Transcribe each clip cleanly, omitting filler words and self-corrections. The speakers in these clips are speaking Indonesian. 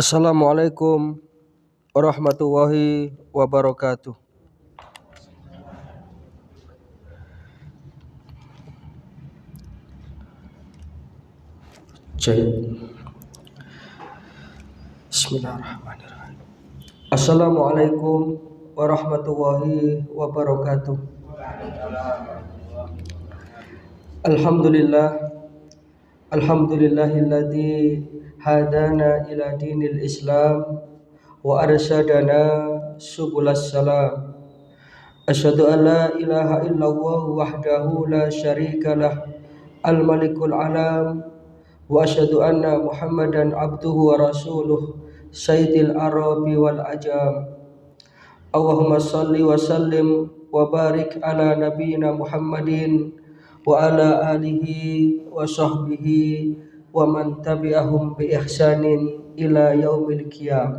Assalamualaikum warahmatullahi wabarakatuh. Cek. Bismillahirrahmanirrahim. Assalamualaikum warahmatullahi wabarakatuh. Alhamdulillahilladzi hadana ila dinil Islam wa arsyadana subulas salam. Asyhadu an la ilaha illallah wahdahu la syarikalah al-malikul alam wa asyhadu anna Muhammadan abduhu wa rasuluh sayyidil arabi wal ajam. Allahumma salli wa sallim wa barik ala nabiyyina Muhammadin wa ala alihi wa sahbihi wa man tabi'ahum bi ihsanin ila yaumil qiyam.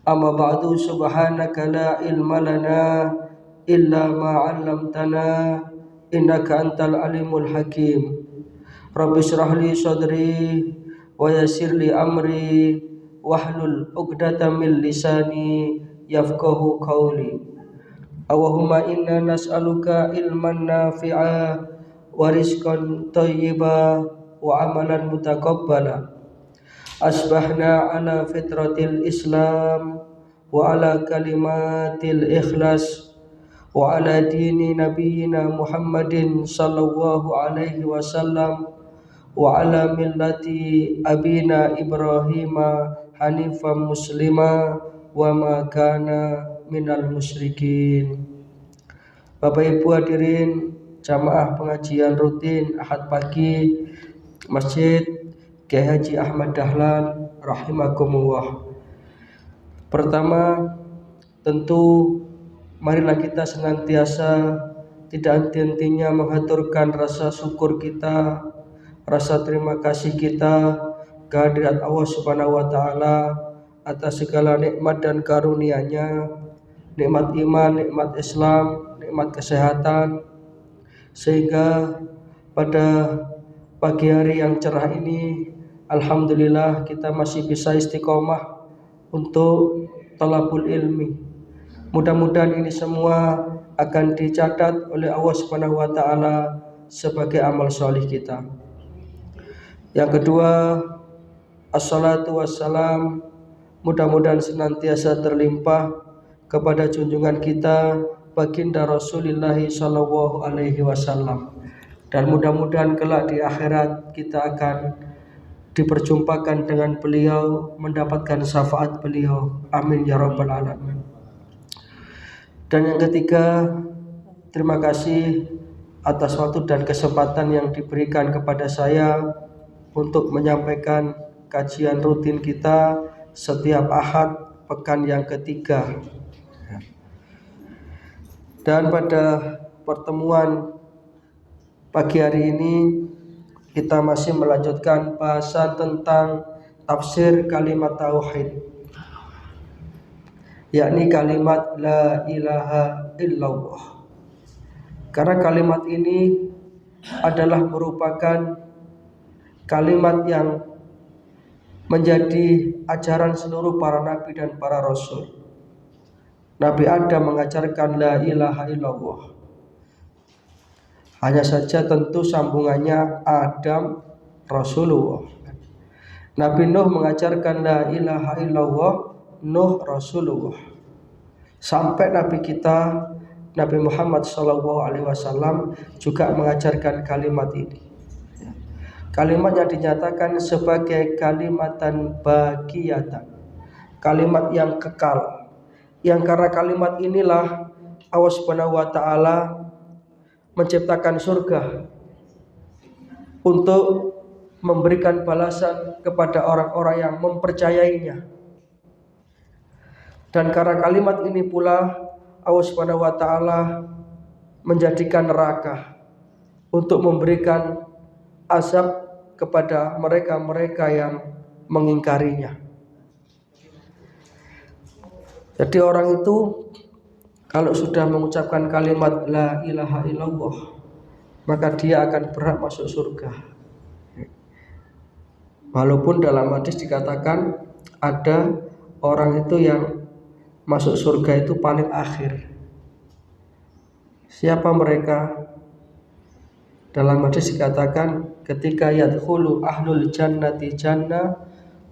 Amma ba'du, subhanaka la ilma lana illa ma 'allamtana innaka antal alimul hakim. Rabbi shrah li sadri wa yassir li amri wahlul 'uqdatam min lisani yafqahu qawli. Allahumma inna nas'aluka ilman nafi'a wa rizqan thayyiba wa amalan mutaqabbala. Asbahna ala fitratil Islam wa ala kalimatil ikhlas wa ala dini nabiyyina Muhammadin sallallahu alaihi wasallam wa ala millati abina Ibrahima hanifan muslima wa ma kana minal musyrikin. Bapak Ibu hadirin jamaah pengajian rutin Ahad pagi Masjid Kiai Haji Ahmad Dahlan rahimakumullah. Pertama, tentu marilah kita senantiasa tidak henti-hentinya menghaturkan rasa syukur kita, rasa terima kasih kita kehadirat Allah Subhanahu wa taala atas segala nikmat dan karunia-Nya, nikmat iman, nikmat Islam, nikmat kesehatan, sehingga pada pagi hari yang cerah ini alhamdulillah kita masih bisa istiqomah untuk talabul ilmi. Mudah-mudahan ini semua akan dicatat oleh Allah Subhanahu wa taala sebagai amal solih kita. Yang kedua, assalatu wassalam, mudah-mudahan senantiasa terlimpah kepada junjungan kita baginda Rasulullah sallallahu alaihi wasallam, dan mudah-mudahan kelak di akhirat kita akan diperjumpakan dengan beliau, mendapatkan syafaat beliau. Amin ya rabbal alamin. Dan yang ketiga, terima kasih atas waktu dan kesempatan yang diberikan kepada saya untuk menyampaikan kajian rutin kita setiap Ahad pekan yang ketiga. Dan pada pertemuan pagi hari ini kita masih melanjutkan bahasan tentang tafsir kalimat tauhid, yakni kalimat la ilaha illallah. Karena kalimat ini adalah merupakan kalimat yang menjadi ajaran seluruh para nabi dan para rasul. Nabi Adam mengajarkan la ilaha illallah. Hanya saja tentu sambungannya Adam Rasulullah. Nabi Nuh mengajarkan la ilaha illallah, Nuh Rasulullah. Sampai Nabi kita Nabi Muhammad SAW juga mengajarkan kalimat ini. Kalimat yang dinyatakan sebagai kalimatan baqiyatan, kalimat yang kekal, yang karena kalimat inilah Allah Subhanahu wa taala menciptakan surga untuk memberikan balasan kepada orang-orang yang mempercayainya. Dan karena kalimat ini pula Allah Subhanahu wa taala menjadikan neraka untuk memberikan azab kepada mereka-mereka yang mengingkarinya. Jadi orang itu kalau sudah mengucapkan kalimat la ilaha illallah, maka dia akan berhak masuk surga. Walaupun dalam hadis dikatakan ada orang itu yang masuk surga itu paling akhir. Siapa mereka? Dalam hadis dikatakan ketika yadkhulu ahlul jannati jannah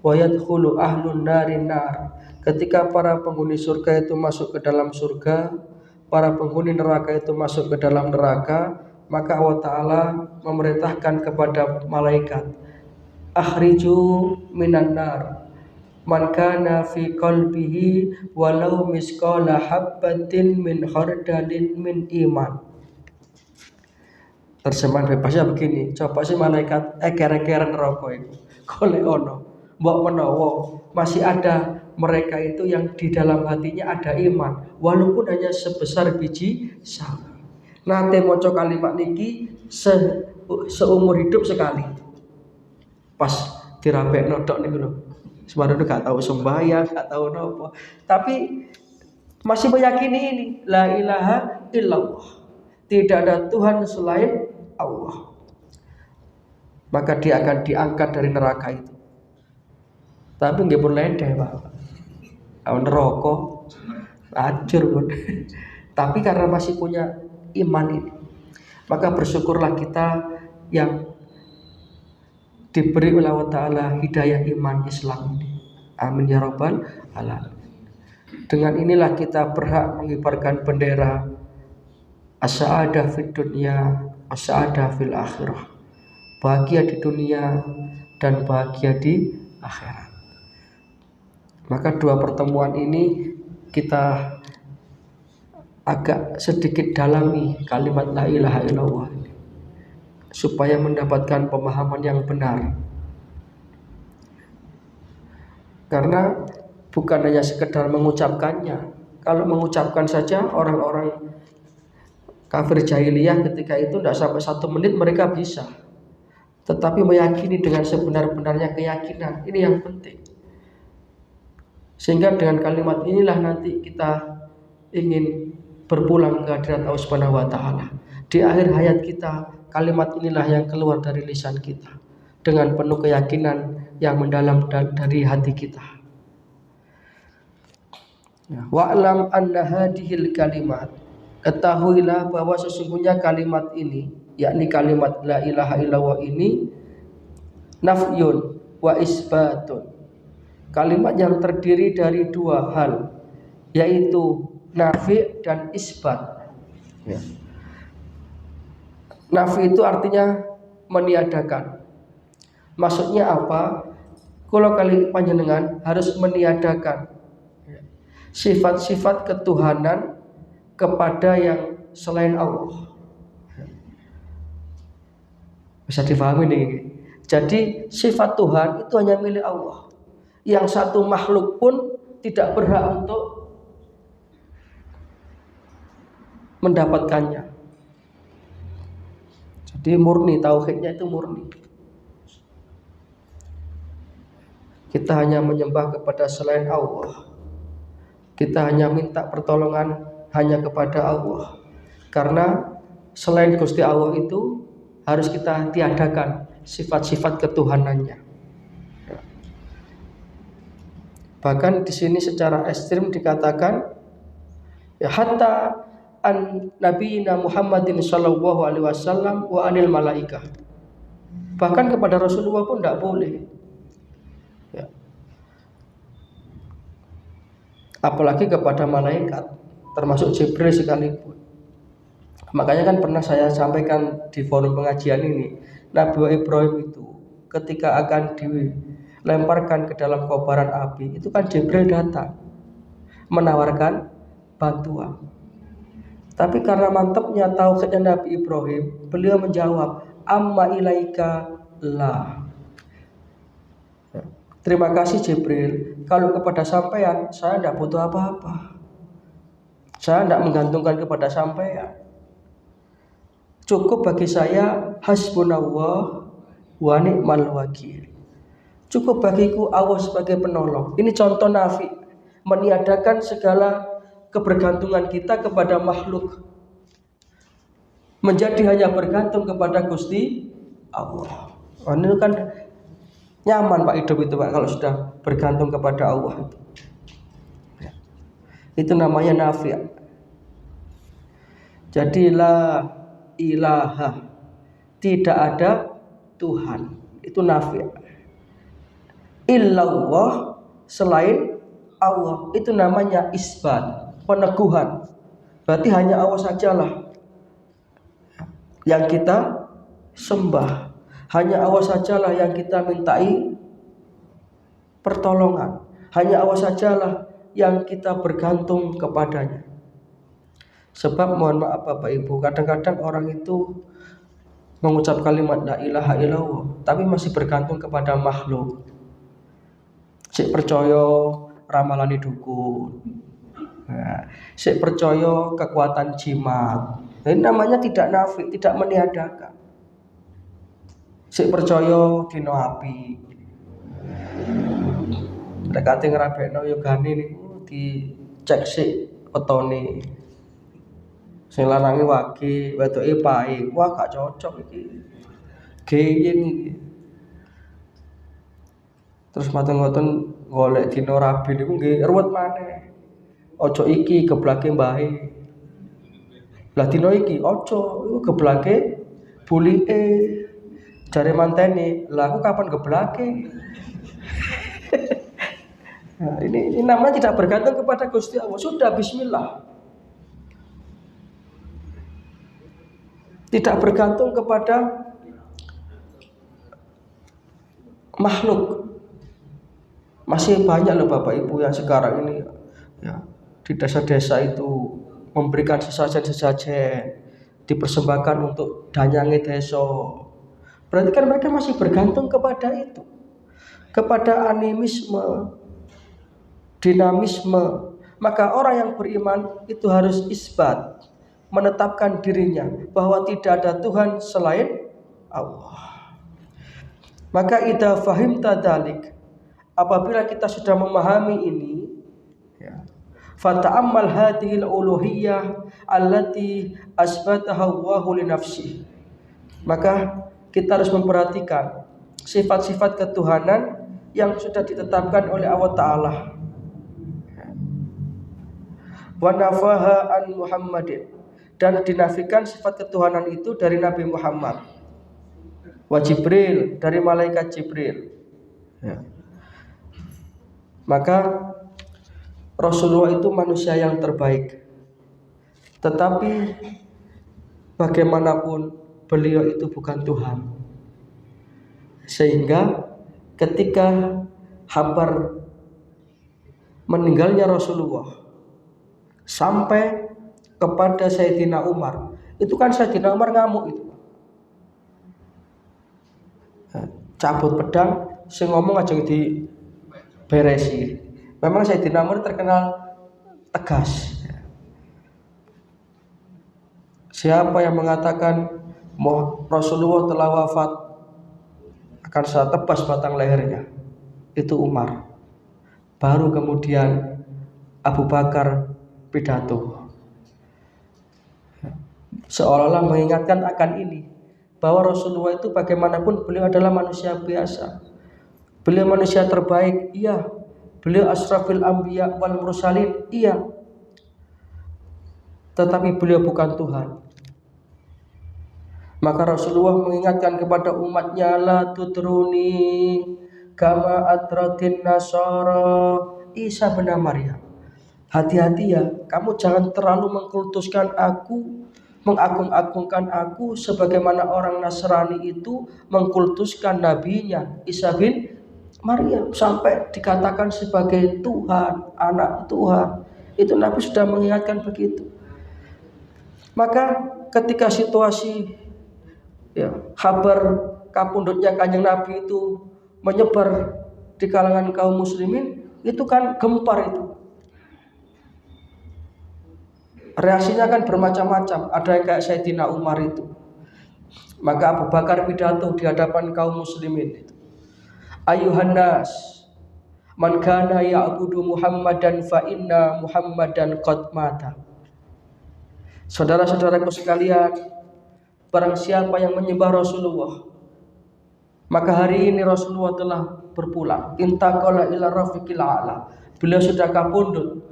wa yadkhulu ahlun nari nar. Ketika para penghuni surga itu masuk ke dalam surga, para penghuni neraka itu masuk ke dalam neraka, maka Allah Ta'ala memerintahkan kepada malaikat, akhriju minan nar man kana fi qalbihi walau misqala habbatin min khardalin min iman. Terjemahan bebasnya begini, coba sih malaikat kere-kere neraka itu golek ono mbok menawa masih ada mereka itu yang di dalam hatinya ada iman walaupun hanya sebesar biji sawi. Nanti maca kalimat niki seumur hidup sekali. Pas dirapekno tok niku lho. Sebenarnya gak tahu sembahyang, gak tahu apa. Tapi masih meyakini ini, la ilaha illallah. Tidak ada Tuhan selain Allah. Maka dia akan diangkat dari neraka itu. Tapi nggih pun lendeh, Pak. Neraka hancur pun. Tapi karena masih punya iman ini, maka bersyukurlah kita yang diberi oleh Allah Ta'ala hidayah iman Islam ini. Amin ya rabbal alamin. Dengan inilah kita berhak mengibarkan bendera as-sa'adah fid dunya, as-sa'adah fil akhirah. Bahagia di dunia dan bahagia di akhirat. Maka dua pertemuan ini kita agak sedikit dalami kalimat la ilaha illallah ini, supaya mendapatkan pemahaman yang benar. Karena bukan hanya sekedar mengucapkannya. Kalau mengucapkan saja orang-orang kafir jahiliyah ketika itu tidak sampai 1 menit mereka bisa. Tetapi meyakini dengan sebenar-benarnya keyakinan, ini yang penting. Sehingga dengan kalimat inilah nanti kita ingin berpulang ke hadirat Allah Subhanahu wa Ta'ala. Di akhir hayat kita, kalimat inilah yang keluar dari lisan kita dengan penuh keyakinan yang mendalam dari hati kita. Wa'lam anna hadhil kalimat, ketahuilah bahwa sesungguhnya kalimat ini, yakni kalimat la ilaha illallah ini, nafyun wa isbatun, kalimat yang terdiri dari dua hal, yaitu nafi dan isbat. Nafi itu artinya meniadakan. Maksudnya apa? Kalau kali panjenengan harus meniadakan sifat-sifat ketuhanan kepada yang selain Allah. Bisa difahami nih. Jadi sifat Tuhan itu hanya milik Allah. Yang satu makhluk pun tidak berhak untuk mendapatkannya. Jadi murni, tauhidnya itu murni. Kita hanya menyembah kepada selain Allah. Kita hanya minta pertolongan hanya kepada Allah. Karena selain Gusti Allah itu harus kita tiadakan sifat-sifat ketuhanannya. Bahkan di sini secara ekstrim dikatakan ya hatta an nabiyina Muhammadin sallallahu alaihi wasallam wa anil malaikah. Bahkan kepada Rasulullah pun tidak boleh. Ya. Apalagi kepada malaikat, termasuk Jibril sekalipun. Makanya kan pernah saya sampaikan di forum pengajian ini, Nabi Ibrahim itu ketika akan dilemparkan ke dalam kobaran api, itu kan Jibril datang menawarkan bantuan. Tapi karena mantapnya tauhidnya Nabi Ibrahim, beliau menjawab, amma ilaika la. Terima kasih Jibril, kalau kepada sampean saya tidak butuh apa-apa. Saya tidak menggantungkan kepada sampean. Cukup bagi saya hasbunallah wa ni'mal wakil. Cukup bagiku Allah sebagai penolong. Ini contoh nafi, meniadakan segala kebergantungan kita kepada makhluk, menjadi hanya bergantung kepada Gusti Allah. Ini kan Nyaman Pak hidup itu Pak kalau sudah bergantung kepada Allah. Itu namanya nafi'. Jadi la ilaha, tidak ada Tuhan, itu nafi'. Illallah, selain Allah, itu namanya isbat, peneguhan. Berarti hanya Allah sajalah yang kita sembah, hanya Allah sajalah yang kita mintai pertolongan, hanya Allah sajalah yang kita bergantung kepadanya. Sebab mohon maaf Bapak Ibu, kadang-kadang orang itu mengucap kalimat la ilaha illallah tapi masih bergantung kepada makhluk. Sik percaya ramalane dukun. Nah, sik percaya kekuatan jimat. Ini namanya tidak nafi, tidak meniadakan. Sik percaya dino api. Nek kate ngrabekno yogane niku dicek sik wetone. Sing lanange wage, wedoke pae. Wah, gak cocok iki. Geyeng iki. Terus mateng-mateng golek dina rabi niku nggih ruwet maneh. Ojo iki geblake mbahe. Lah dina iki ojo, iku geblake bulike. Jare mantene, lah aku kapan geblake? Nah, ini namanya tidak bergantung kepada Gusti Allah. Sudah bismillah. Tidak bergantung kepada makhluk. Masih banyak loh Bapak Ibu yang sekarang ini ya, di desa-desa itu memberikan sesajen-sesajen, dipersembahkan untuk danyange desa. Berarti kan mereka masih bergantung kepada itu, kepada animisme, dinamisme. Maka orang yang beriman itu harus isbat, menetapkan dirinya bahwa tidak ada Tuhan selain Allah. Maka idza fahimta dzalik, apabila kita sudah memahami ini, ya, fata'ammal hadhil uluhiyah allati asbataha Allahu li nafsihi. Maka kita harus memperhatikan sifat-sifat ketuhanan yang sudah ditetapkan oleh Allah Ta'ala. Wa nafaha an Muhammadin, dan dinafikan sifat ketuhanan itu dari Nabi Muhammad. Wa Jibril, dari malaikat Jibril. Ya. Maka Rasulullah itu manusia yang terbaik. Tetapi bagaimanapun beliau itu bukan Tuhan. Sehingga ketika kabar meninggalnya Rasulullah sampai kepada Sayyidina Umar, itu kan Sayyidina Umar ngamuk itu. Cabut pedang, sing ngomong aja di beresi. Memang Sayyidina Umar terkenal tegas. Siapa yang mengatakan Rasulullah telah wafat, akan saya tebas batang lehernya. Itu Umar. Baru kemudian Abu Bakar pidato. Seolah-olah mengingatkan akan ini, bahwa Rasulullah itu bagaimanapun beliau adalah manusia biasa. Beliau manusia terbaik, iya. Beliau asrafil anbiya wal mursalin, iya. Tetapi beliau bukan Tuhan. Maka Rasulullah mengingatkan kepada umatnya, la tutruni kama atratin nasara Isa bin Maryam. Hati-hati ya, kamu jangan terlalu mengkultuskan aku, mengagung-agungkan aku sebagaimana orang Nasrani itu mengkultuskan nabinya Isa bin Maryam sampai dikatakan sebagai Tuhan, anak Tuhan. Itu Nabi sudah mengingatkan begitu. Maka ketika situasi kabar kapundhutnya Kanjeng Nabi itu menyebar di kalangan kaum muslimin, itu kan gempar itu. Reaksinya kan bermacam-macam. Ada yang kayak Sayyidina Umar itu. Maka Abu Bakar pidato di hadapan kaum muslimin itu. Ayuhan nas, man kana ya'budu Muhammadan fa inna Muhammadan qad mata. Saudara-saudaraku sekalian, barang siapa yang menyembah Rasulullah, Maka hari ini Rasulullah telah berpulang. Intaqala ila rafiqil a'la. Beliau sudah kapundhut.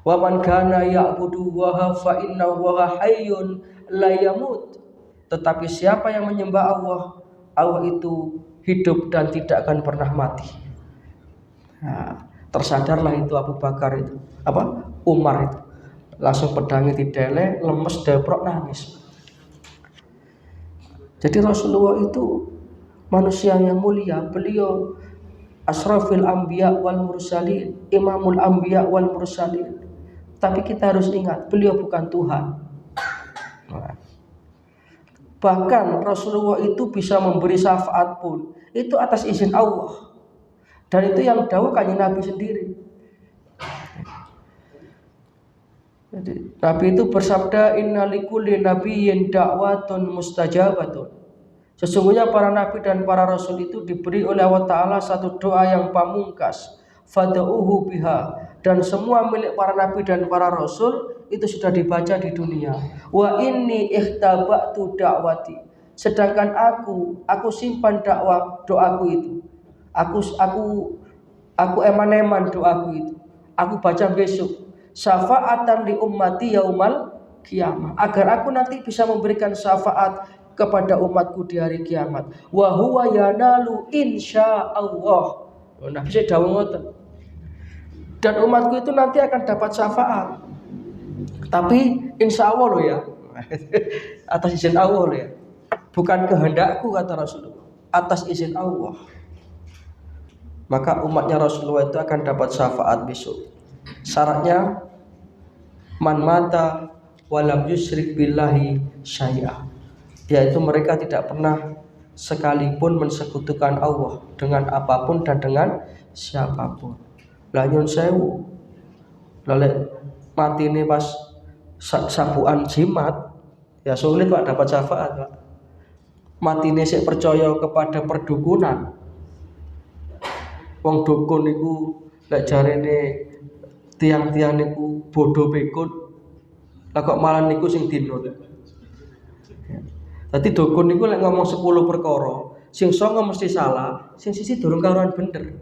Wa man kana ya'budu wa fa inna wa hayyun la yamut. Tetapi siapa yang menyembah Allah, Allah itu hidup dan tidak akan pernah mati. Nah, tersadarlah itu Abu Bakar itu, Umar itu. Langsung pedangnya didele, lemes, deprok, nangis. Jadi Rasulullah itu manusia yang mulia. Beliau asrafil anbiya wal mursalin, imamul anbiya wal mursalin. Tapi kita harus ingat, beliau bukan Tuhan. Bahkan Rasulullah itu bisa memberi syafaat pun itu atas izin Allah. Dan itu yang dawuh kanjeng Nabi sendiri. Jadi Nabi itu bersabda, innalikulli nabiyyin da'watun mustajabatun. Sesungguhnya para nabi dan para rasul itu diberi oleh Allah Ta'ala satu doa yang pamungkas, fad'uhu biha, dan semua milik para nabi dan para rasul itu sudah dibaca di dunia. Wa inni ikhtaba'tu da'wati, sedangkan aku simpan doaku itu. Aku eman-eman doaku itu. Aku baca besok, syafaatan li ummati yaumal kiamah, agar aku nanti bisa memberikan syafaat kepada umatku di hari kiamat. Wa huwa yanalu insyaallah. Nah, bisa dawuh ngoten. Dan umatku itu nanti akan dapat syafaat. Tapi insya Allah loh ya. Atas izin Allah loh ya. Bukan kehendakku kata Rasulullah. Atas izin Allah. Maka umatnya Rasulullah itu akan dapat syafaat besok. Syaratnya man mata walam yusyrik billahi syai'a, yaitu mereka tidak pernah sekalipun mensekutukan Allah dengan apapun dan dengan siapapun. Lah nyun sewu, lale mati ini pas sabuan jimat, ya sulit Pak dapat syafaat Pak. Mati ini sik percaya kepada perdukunan. Wong dukun niku lek jarene tiang-tiang niku bodoh bekut, lah kok malah niku sing dinut. Dadi dukun niku lek ngomong 10 perkara, sing 9 mesti salah, sing sisi durung karuan bener.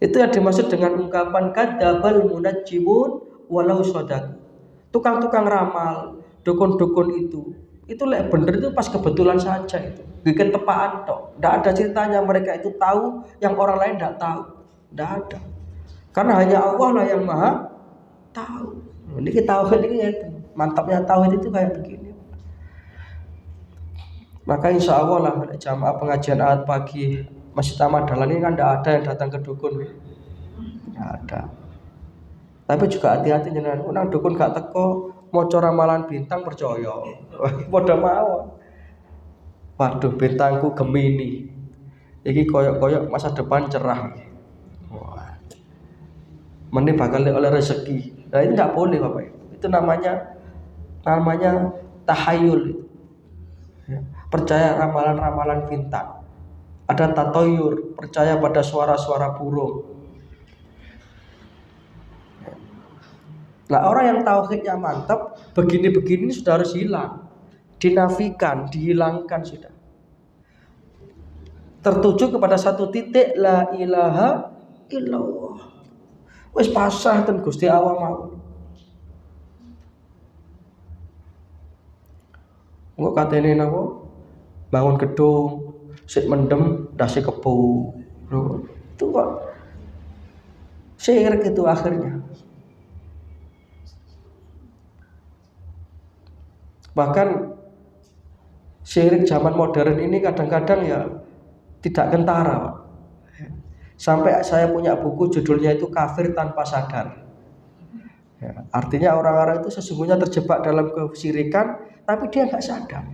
Itu yang dimaksud dengan ungkapan kadzabal munajjimun walau shadaq. Tukang-tukang ramal, dukun-dukun itu lek bener itu pas kebetulan saja itu. Bikin tepaan tok. Enggak ada ceritanya mereka itu tahu yang orang lain enggak tahu. Enggak ada. Karena hanya Allah lah yang Maha tahu. Ini kita tahu ini mantapnya tauhid itu kayak begini. Maka insya Allah lah jamaah pengajian Ahad pagi Masjid Ahmad Dahlan ini kan tidak ada yang datang ke dukun, tidak ada. Tapi juga hati-hati jangan orang dukun gak teko mau ramalan bintang percaya, bodoh mawon. Waduh bintangku Gemini, ini koyok-koyok masa depan cerah. Wah, mending bakal oleh rezeki. Nah itu tidak boleh Bapak. Itu namanya tahayul. Percaya ramalan-ramalan bintang. Ada tatoyur, percaya pada suara-suara burung. Nah orang yang tauhidnya mantap, begini-begini sudah harus hilang, dinafikan, dihilangkan sudah. Tertuju kepada satu titik, la ilaha illallah. Wis pasrah ten Gusti Allah mau. Engko katene napa? Bangun gedung, sik mendem dasi kebu. Itu kok syirik itu akhirnya. Bahkan syirik zaman modern ini kadang-kadang ya tidak kentara Pak. Sampai saya punya buku judulnya itu Kafir Tanpa Sadar. Ya, artinya orang-orang itu sesungguhnya terjebak dalam kesyirikan, tapi dia nggak sadar.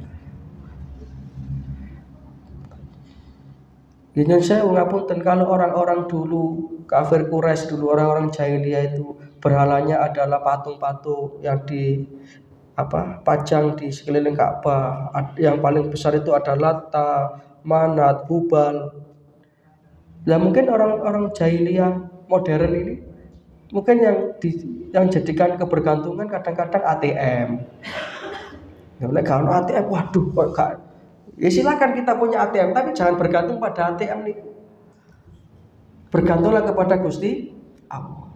Ini saya ngapunten kalau orang-orang dulu kafir Quraisy dulu, orang-orang jahiliyah itu berhalanya adalah patung-patung yang pajang di sekeliling Ka'bah. Yang paling besar itu adalah Lata, Manat, Hubal. Nah mungkin orang-orang jahiliyah modern ini mungkin yang jadikan kebergantungan kadang-kadang ATM. Ya oleh kalau ATM, waduh kok gak. Ya silakan kita punya ATM, tapi jangan bergantung pada ATM nih. Bergantunglah kepada Gusti Allah.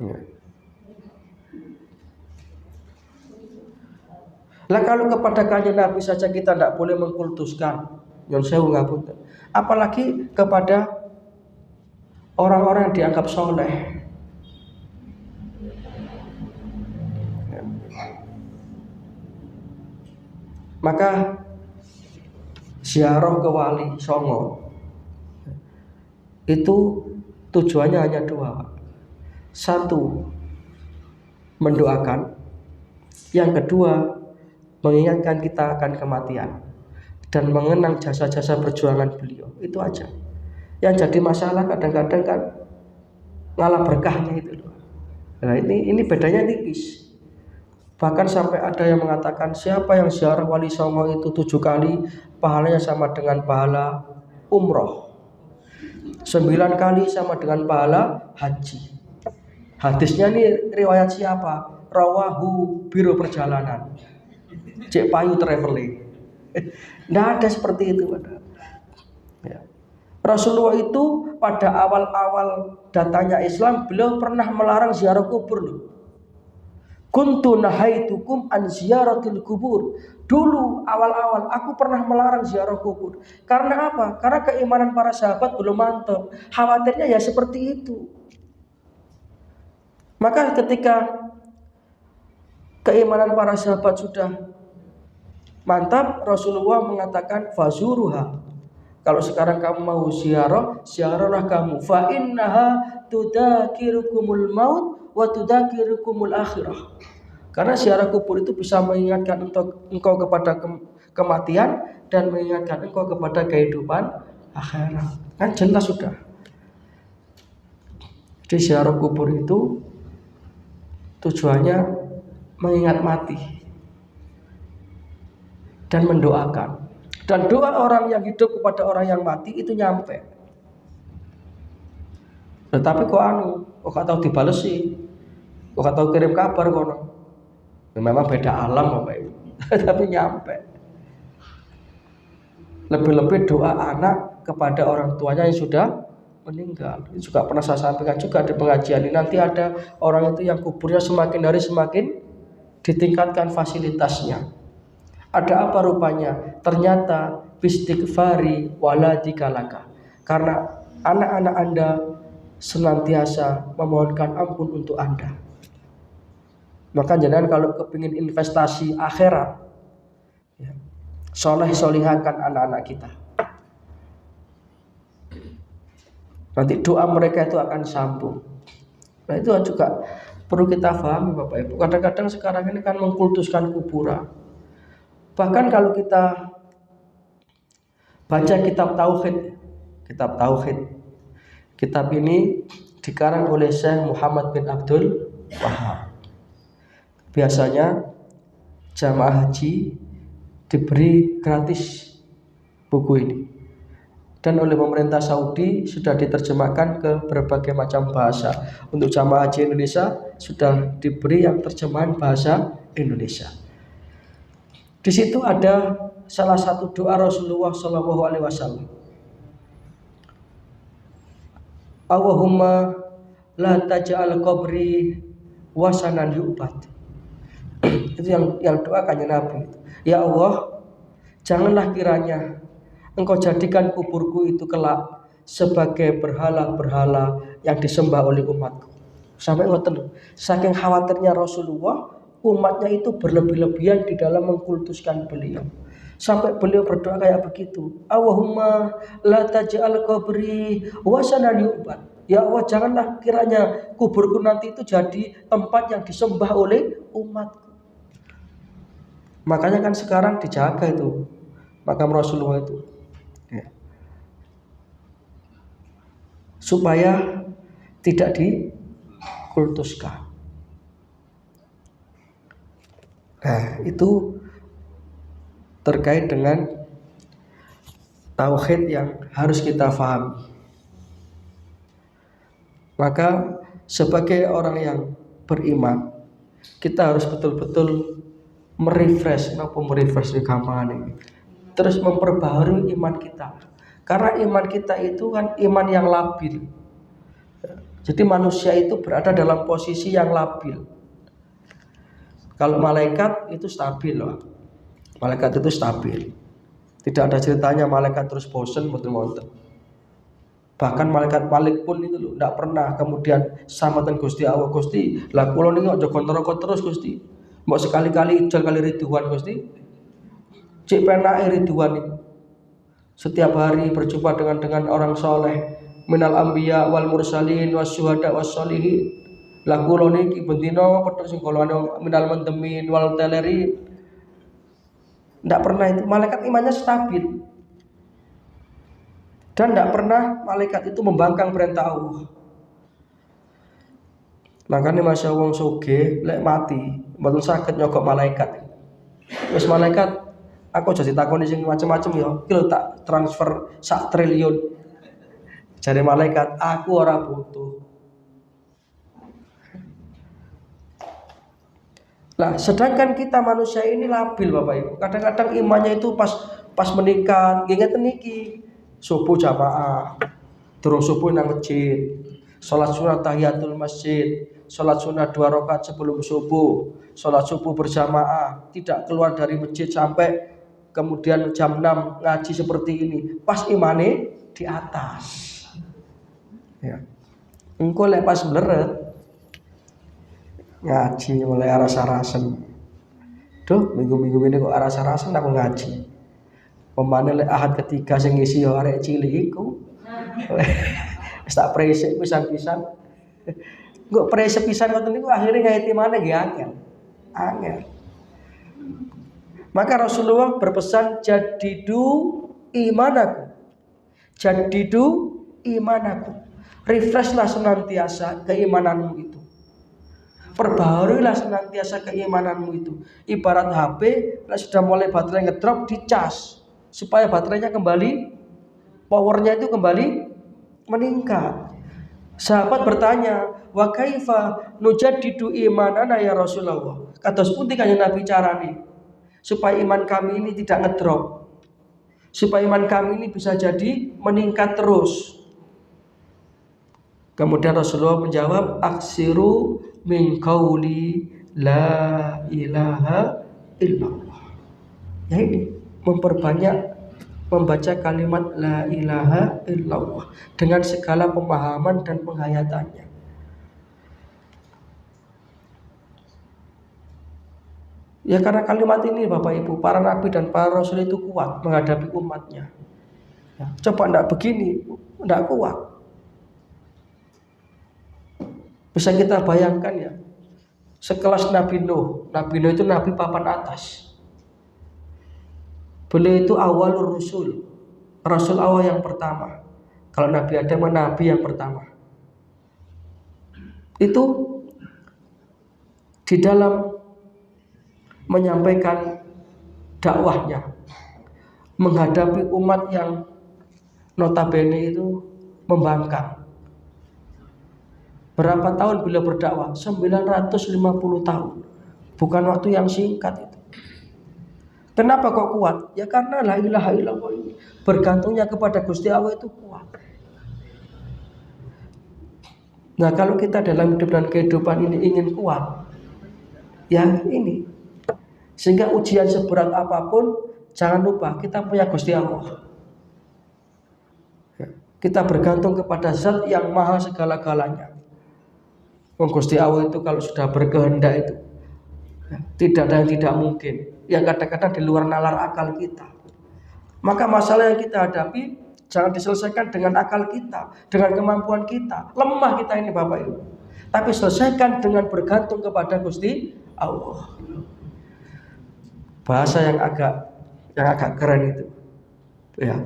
Ya. Lah kalau kepada kanjeng Nabi saja kita tidak boleh mengkultuskan, yang sewu ngapunten. Apalagi kepada orang-orang yang dianggap soleh. Maka ziarah ke Wali Songo itu tujuannya hanya dua. Satu, mendoakan. Yang kedua, mengingatkan kita akan kematian dan mengenang jasa-jasa perjuangan beliau. Itu aja. Yang jadi masalah kadang-kadang kan ngalah berkahnya itu loh. Nah ini bedanya tipis. Bahkan sampai ada yang mengatakan siapa yang ziarah Wali Songo itu 7 kali pahalanya sama dengan pahala umroh, 9 kali sama dengan pahala haji. Hadisnya nih riwayat siapa? Rawahu Biro Perjalanan, Cek Payu Traveling. Nggak ada seperti itu. Ya. Rasulullah itu pada awal-awal datanya Islam beliau pernah melarang ziarah kubur loh. Kuntu nahaitukum an ziyaratil kubur. Dulu awal-awal aku pernah melarang ziarah kubur. Karena apa? Karena keimanan para sahabat belum mantap. Khawatirnya ya seperti itu. Maka ketika keimanan para sahabat sudah mantap, Rasulullah mengatakan fazuruha. Kalau sekarang kamu mau ziarah, ziarahlah kamu. Fa innaha tudakirukumul maut wa tudakirukumul akhirah. Karena ziarah kubur itu bisa mengingatkan engkau kepada kematian dan mengingatkan engkau kepada kehidupan akhirat. Kan jelas sudah. Di ziarah kubur itu tujuannya mengingat mati dan mendoakan. Dan doa orang yang hidup kepada orang yang mati itu nyampe. Tetapi kok gak tahu dibales sih, kok gak tahu kirim kabar kono. Memang beda alam Bapak Ibu. Tapi nyampe. Lebih-lebih doa anak kepada orang tuanya yang sudah meninggal. Ini juga pernah saya sampaikan juga di pengajian ini. Nanti ada orang itu yang kuburnya semakin hari semakin ditingkatkan fasilitasnya. Ada apa rupanya? Ternyata bistighfari waladikalaka. Karena anak-anak Anda senantiasa memohonkan ampun untuk Anda. Maka jangan kalau kepingin investasi akhirat, ya, soleh-solihkan anak-anak kita. Nanti doa mereka itu akan sambung. Nah itu juga perlu kita pahami Bapak Ibu. Kadang-kadang sekarang ini kan mengkultuskan kuburan. Bahkan kalau kita baca kitab Tauhid, kitab ini dikarang oleh Syekh Muhammad bin Abdul Wahab. Biasanya jamaah haji diberi gratis buku ini. Dan oleh pemerintah Saudi sudah diterjemahkan ke berbagai macam bahasa. Untuk jamaah haji Indonesia sudah diberi yang terjemahan bahasa Indonesia. Di situ ada salah satu doa Rasulullah SAW. Allahumma la taj'al qabri wasanan yu'bad. Itu yang doa kanjeng Nabi. Ya Allah, janganlah kiranya Engkau jadikan kuburku itu kelak sebagai berhala-berhala yang disembah oleh umatku. Sampai ngoten, saking khawatirnya Rasulullah, umatnya itu berlebih-lebihan di dalam mengkultuskan beliau. Sampai beliau berdoa kayak begitu. Allahumma la taj'al qabri wasanan yu'bad. Ya Allah, janganlah kiranya kuburku nanti itu jadi tempat yang disembah oleh umatku. Makanya kan sekarang dijaga itu makam Rasulullah itu, ya. Supaya tidak dikultuskan. Nah itu terkait dengan tauhid yang harus kita pahami. Maka sebagai orang yang beriman, Kita harus betul-betul merefresh, gampang ini. Terus memperbaharui iman kita. Karena iman kita itu kan iman yang labil. Jadi manusia itu berada dalam posisi yang labil. Kalau malaikat itu stabil loh. Malaikat itu stabil. Tidak ada ceritanya malaikat terus bosen betul-betul. Bahkan malaikat Malik pun itu loh, tidak pernah kemudian samatan Gusti Allah Gusti. Lah kula niki aja neraka terus Gusti. Mbok sekali-kali ijol kali ridwan Gusti. Cek penake ridwan itu. Setiap hari berjumpa dengan orang soleh, minal anbiya wal mursalin wasyuhada wassolihin. Lah kula niki bendina petuk sing golongan minal mentemin wal telerin. Tidak pernah itu, malaikat imannya stabil. Dan tidak pernah malaikat itu membangkang perintah Allah. Makanya masya wong soge lek mati mboten saged nyogok malaikat. Wis malaikat aku jadi takoni sing macam-macam ya, kilo tak transfer 1 triliun. Jadi malaikat aku ora butuh. Lah sedangkan kita manusia ini labil Bapak Ibu. Kadang-kadang imannya itu pas meningkat, ngeten niki. Subuh jamaah, terus subuh nang masjid, sholat sunat tahiyatul masjid, sholat sunat 2 rakaat sebelum subuh, sholat subuh berjamaah, tidak keluar dari masjid sampai kemudian jam 6 ngaji seperti ini. Pas imane di atas. Ya. Engko lek pas bleret ngaji mulai aras-arasen. Duh, minggu-minggu ini kok aras-arasen aku ngaji. Pemane lek ahad ketiga sing ngisi yo arek cilik iku. Wis tak presik pisan-pisan. Engko presik pisan ngoten niku akhire ngaiti maneh nggih angel. Maka Rasulullah berpesan jadidu imanaku. Jadidu imanaku. Refreshlah senantiasa keimananmu itu. Perbaharuilah senantiasa keimananmu itu. Ibarat HP, kalau sudah mulai baterai ngedrop, dicas supaya baterainya kembali, powernya itu kembali meningkat. Sahabat bertanya, wa kaifa nujaddidu imanana ya Rasulullah? Kados pundi kanjeng Nabi carane supaya iman kami ini tidak ngedrop, supaya iman kami ini bisa jadi meningkat terus. Kemudian Rasulullah menjawab, aksiru min qauli la ilaha illallah. Ya ini memperbanyak membaca kalimat la ilaha illallah dengan segala pemahaman dan penghayatannya. Ya karena kalimat ini Bapak Ibu, para nabi dan para rasul itu kuat menghadapi umatnya. Ya, coba ndak begini, ndak kuat. Bisa kita bayangkan ya, sekelas Nabi Nuh. Nabi Nuh itu nabi papan atas. Beliau itu awalur rusul, rasul awal yang pertama. Kalau Nabi Adam nabi yang pertama. Itu di dalam menyampaikan dakwahnya menghadapi umat yang notabene itu membangkang. Berapa tahun beliau berdakwah? 950 tahun. Bukan waktu yang singkat itu. Kenapa kok kuat? Ya karena la ilaha illallah ini bergantungnya kepada Gusti Allah itu kuat. Nah, kalau kita dalam hidup dan kehidupan ini ingin kuat, ya ini. Sehingga ujian seberat apapun, jangan lupa kita punya Gusti Allah. Kita bergantung kepada Zat yang maha segala-galanya. Gusti Allah itu kalau sudah berkehendak itu tidak ada yang tidak mungkin, yang kadang-kadang di luar nalar akal kita. Maka masalah yang kita hadapi jangan diselesaikan dengan akal kita, dengan kemampuan kita. Lemah kita ini Bapak Ibu. Tapi selesaikan dengan bergantung kepada Gusti Allah. Bahasa yang agak keren itu. Ya.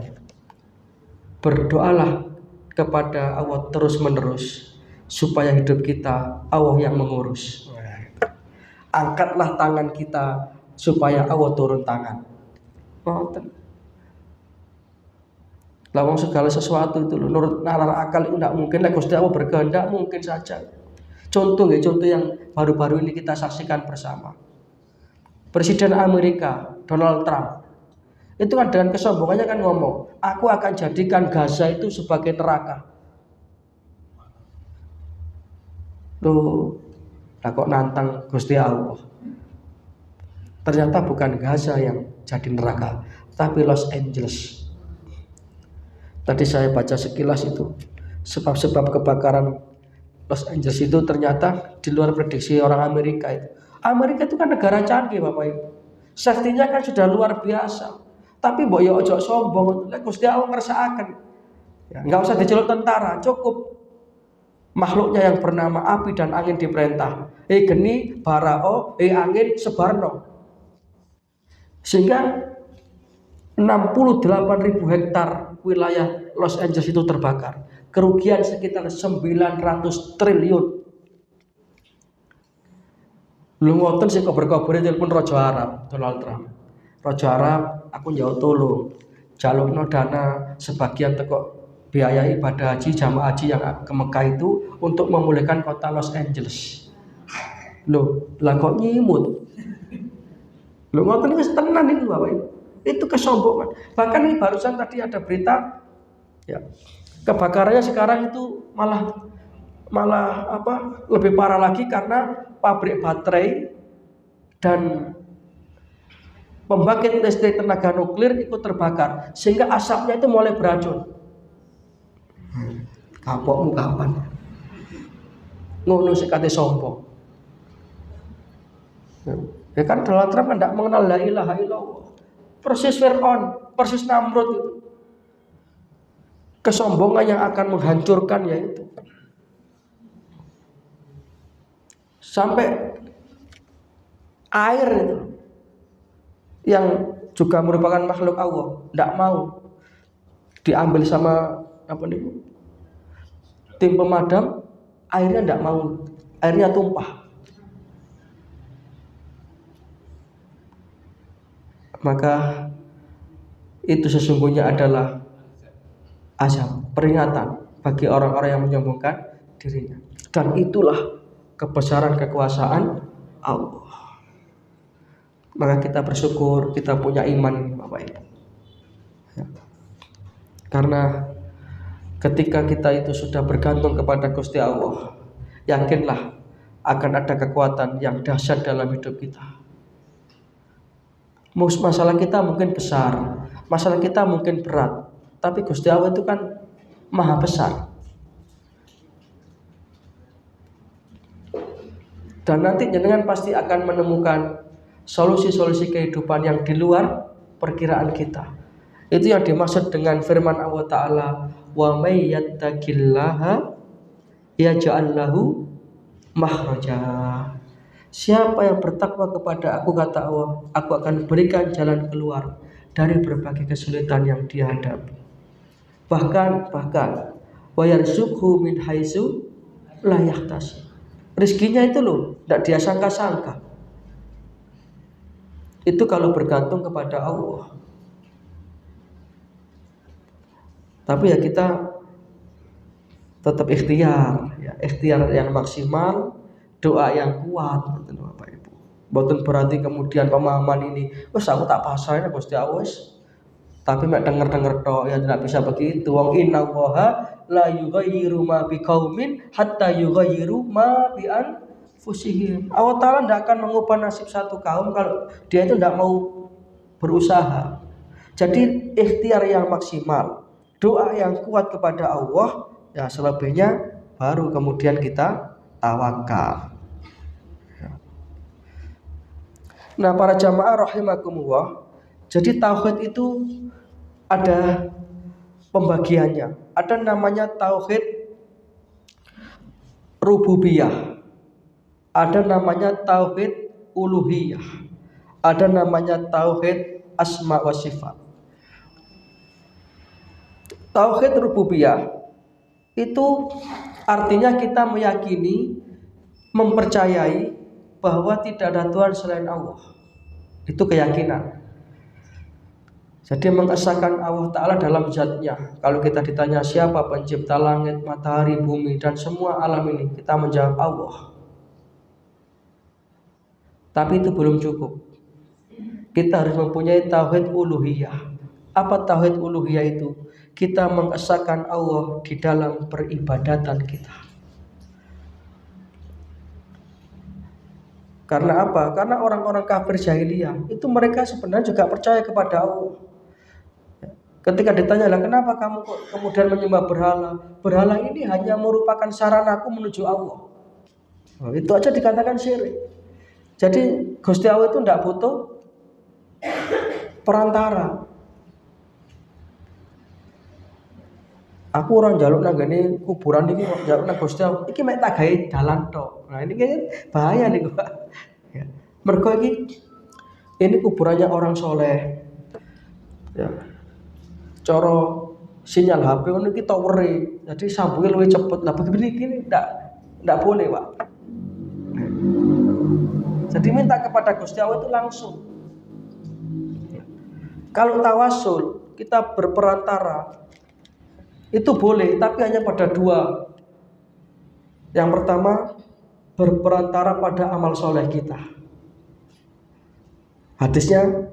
Berdoalah kepada Allah terus-menerus supaya hidup kita Allah yang mengurus. Angkatlah tangan kita supaya Allah turun tangan. Lawang segala sesuatu itu menurut nalar akal itu tidak mungkin. Gusti Allah berkehendak mungkin saja. Contoh yang baru-baru ini kita saksikan bersama. Presiden Amerika Donald Trump itu kan dengan kesombongannya kan ngomong, aku akan jadikan Gaza itu sebagai neraka. Loh, kok nantang Gusti Allah. Ternyata bukan Gaza yang jadi neraka, tapi Los Angeles. Tadi saya baca sekilas itu sebab-sebab kebakaran Los Angeles itu ternyata di luar prediksi orang Amerika itu. Amerika itu kan negara canggih Bapak Ibu. Safety-nya kan sudah luar biasa. Tapi mbok yo ojo sombong, lek Gusti Allah ngersakaken. Ya, enggak usah diceluk tentara, cukup makhluknya yang bernama api dan angin diperintah. Geni barao, angin sebarno. Sehingga 68.000 hektar wilayah Los Angeles itu terbakar. Kerugian sekitar 900 triliun. Lu ngoten sing kabar-kabare telepon Raja Arab, Donald Trump. Raja Arab, aku njaluk tolong. Jalukno dana sebagian teko biaya ibadah haji jamaah haji yang ke Mekah itu untuk memulihkan kota Los Angeles. Loh, lah kok nyimut? Loh ngoten wis tenan itu Bapak Ibu. Itu kesombongan. Bahkan ini barusan tadi ada berita ya, kebakarannya sekarang itu malah lebih parah lagi karena pabrik baterai dan pembangkit listrik tenaga nuklir ikut terbakar sehingga asapnya itu mulai beracun. Kapokmu kapan? Ngono sekate sombong. Ya kan Donald Trump tidak mengenal la ilaha illallah. Persis Fir'aun, persis Namrud itu. Kesombongan yang akan menghancurkan yaitu. Sampai air itu yang juga merupakan makhluk Allah tidak mau diambil sama tim pemadam, airnya tidak mau, airnya tumpah. Maka itu sesungguhnya adalah azab, peringatan bagi orang-orang yang menyombongkan dirinya. Dan itulah kebesaran kekuasaan Allah. Maka kita bersyukur kita punya iman ini Bapak Ibu. Ya. Karena ketika kita itu sudah bergantung kepada Gusti Allah, yakinlah akan ada kekuatan yang dahsyat dalam hidup kita. Masalah kita mungkin besar, masalah kita mungkin berat, tapi Gusti Allah itu kan maha besar. Dan nanti jenengan pasti akan menemukan solusi-solusi kehidupan yang di luar perkiraan kita. Itu yang dimaksud dengan firman Allah Ta'ala, wa may yattaqillaha yaj'al lahu makhraja. Siapa yang bertakwa kepada aku, kata Allah, aku akan berikan jalan keluar dari berbagai kesulitan yang dihadapi. Bahkan wa yarzuqhu min haitsu la yahtasib. Rizkinya itu loh, tidak dia sangka-sangka. Itu kalau bergantung kepada Allah. Tapi ya kita tetap ikhtiar, ya, ikhtiar yang maksimal, doa yang kuat, Bapak Ibu. Mboten berarti kemudian pemahaman ini, wes aku tak pasrah Gusti Allah. Tapi mek denger-denger tok ya tidak bisa begitu. Wong innallaha la yughayyiru ma biqaumin hatta yughayyiru ma bi anfusihim. Allah Ta'ala tidak akan mengubah nasib satu kaum kalau dia itu tidak mau berusaha. Jadi ikhtiar yang maksimal, doa yang kuat kepada Allah, ya selebihnya baru kemudian kita tawakal. Nah, para jamaah rahimakumullah, jadi tauhid itu ada pembagiannya. Ada namanya tauhid rububiyah, ada namanya tauhid uluhiyah, ada namanya tauhid asma wa sifat. Tauhid rububiyah itu artinya kita meyakini, mempercayai bahwa tidak ada Tuhan selain Allah. Itu keyakinan. Jadi mengesahkan Allah Ta'ala dalam zatnya. Kalau kita ditanya siapa pencipta langit, matahari, bumi, dan semua alam ini, kita menjawab Allah. Tapi itu belum cukup. Kita harus mempunyai tauhid uluhiyah. Apa tauhid uluhiyah itu? Kita mengesahkan Allah di dalam peribadatan kita. Karena apa? Karena orang-orang kafir jahiliyah itu mereka sebenarnya juga percaya kepada Allah. Ketika ditanya, lah kenapa kamu kok kemudian menyembah berhala? Berhala ini hanya merupakan saranaku menuju Allah. Itu aja dikatakan syirik. Jadi Gusti Allah itu tidak butuh perantara. Aku orang jaluk nang gini kuburan ini jaluk nang Gusti Allah. Iki mek tak gawe dalan tok. Nah ini kan bahaya nih Pak. Ya. Mergo ini kuburannya orang soleh. Ya. Coro sinyal HP ngono iki towere. Jadi sambunge luwih cepet. Lah begini gini ndak boleh, Pak. Jadi minta kepada Gusti Allah itu langsung. Kalau tawasul kita berperantara itu boleh, tapi hanya pada dua. Yang pertama berperantara pada amal soleh kita. Hadisnya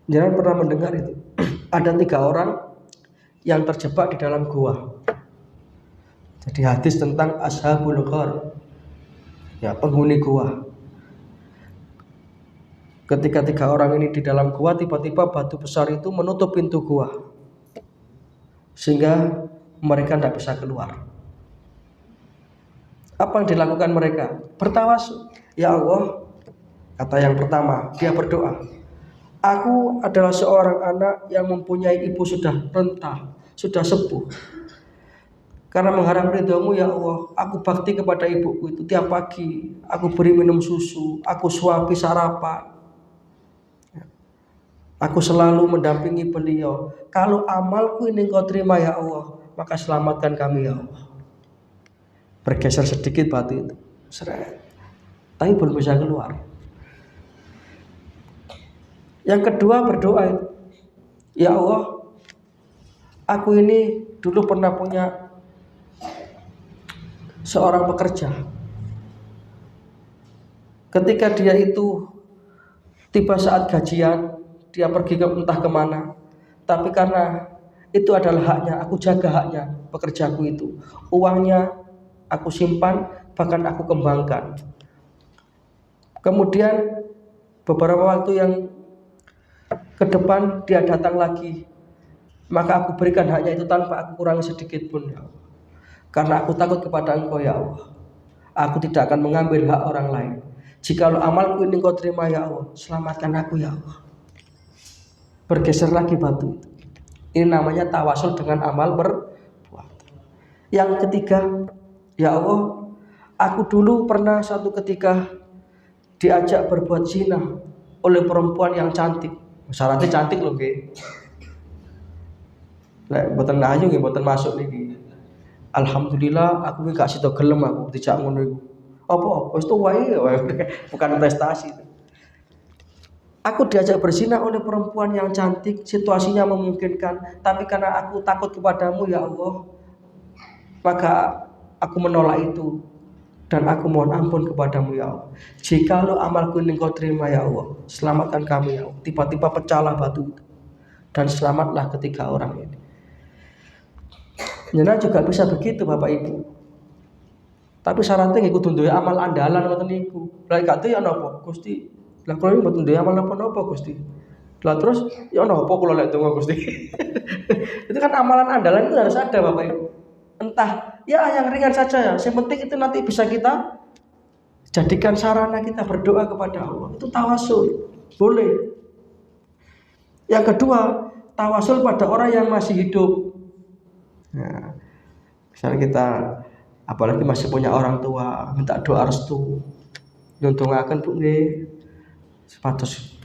jangan pernah mendengar itu. Ada 3 orang yang terjebak di dalam gua. Jadi hadis tentang ashabul ghar, ya penghuni gua. Ketika 3 orang ini di dalam gua, tiba-tiba batu besar itu menutup pintu gua, sehingga mereka tidak bisa keluar. Apa yang dilakukan mereka? Bertawasul. Ya Allah, kata yang pertama, dia berdoa, aku adalah seorang anak yang mempunyai ibu sudah renta, sudah sepuh. Karena mengharap ridho-Mu ya Allah, aku bakti kepada ibuku itu tiap pagi. Aku beri minum susu, aku suapi sarapan. Aku selalu mendampingi beliau. Kalau amalku ini Engkau terima ya Allah, maka selamatkan kami ya Allah. Bergeser sedikit batu itu, seret. Tapi belum bisa keluar. Yang kedua berdoa itu, ya Allah, aku ini dulu pernah punya seorang pekerja. Ketika dia itu tiba saat gajian, dia pergi ke entah kemana. Tapi karena itu adalah haknya, aku jaga haknya, pekerjaku itu. Uangnya aku simpan, bahkan aku kembangkan. Kemudian beberapa waktu yang ke depan dia datang lagi, maka aku berikan haknya itu tanpa aku kurangi sedikit pun ya Allah. Karena aku takut kepada Engkau ya Allah. Aku tidak akan mengambil hak orang lain. Jikalau amalku ini Engkau terima ya Allah, selamatkan aku ya Allah. Bergeser lagi batu itu. Ini namanya tawasul dengan amal perbuatan. Yang ketiga, ya Allah, aku dulu pernah suatu ketika diajak berbuat zina oleh perempuan yang cantik. Syaratnya cantik loh, nggih. Lek mboten ayu nggih mboten masuk niki. Alhamdulillah aku gak sida gelem aku dijak ngono iku. Apa wis tuwae bukan prestasi. Aku diajak berzina oleh perempuan yang cantik, situasinya memungkinkan, tapi karena aku takut kepadamu ya Allah, maka aku menolak itu. Dan aku mohon ampun kepadamu ya Allah. Jikalau amalku ini Engkau terima ya Allah, selamatkan kami ya Allah. Tiba-tiba pecahlah batu itu, dan selamatlah ketiga orang ini. Nyana juga bisa begitu Bapak Ibu. Tapi syaratnya nggih kudu duwe amal andalan ngoten niku. Lah gak ya napa Gusti? Lah kula mboten duwe amal napa-napa Gusti. Lah terus ya napa kula lek donga Gusti. Itu kan amalan andalan itu harus ada Bapak Ibu. Entah ya yang ringan saja ya. Yang penting itu nanti bisa kita jadikan sarana kita berdoa kepada Allah. Itu tawasul. Boleh. Yang kedua, tawasul pada orang yang masih hidup. Nah, misalnya kita apalagi masih punya orang tua, minta doa restu, nyuntungaken Bu nggih, sepatus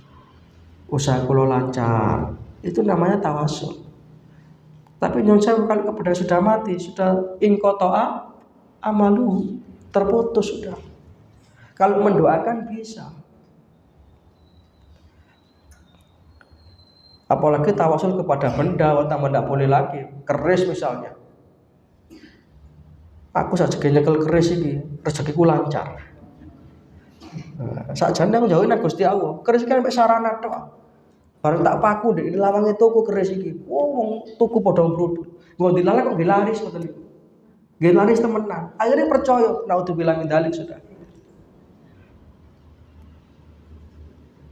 usaha kula lancar. Itu namanya tawasul. Tapi nyun sewu kalau kepada sudah mati, sudah ingkotoa amalu, terputus sudah. Kalau mendoakan bisa. Apalagi tawasul kepada benda, tambah tidak boleh lagi. Keris misalnya. Aku saja nyekel keris ini, rezekiku lancar. Sakjane aku jauhin Gusti Allah. Keris kan mek sarana tok. Bareng tak paku ndek lawange toko keris iki. Wong tuku padha brudul. Nggo dilalah kok laris ngoten niku. Nggih laris temenan. Akhirnya percaya, naudzubillah min dzalik sudah.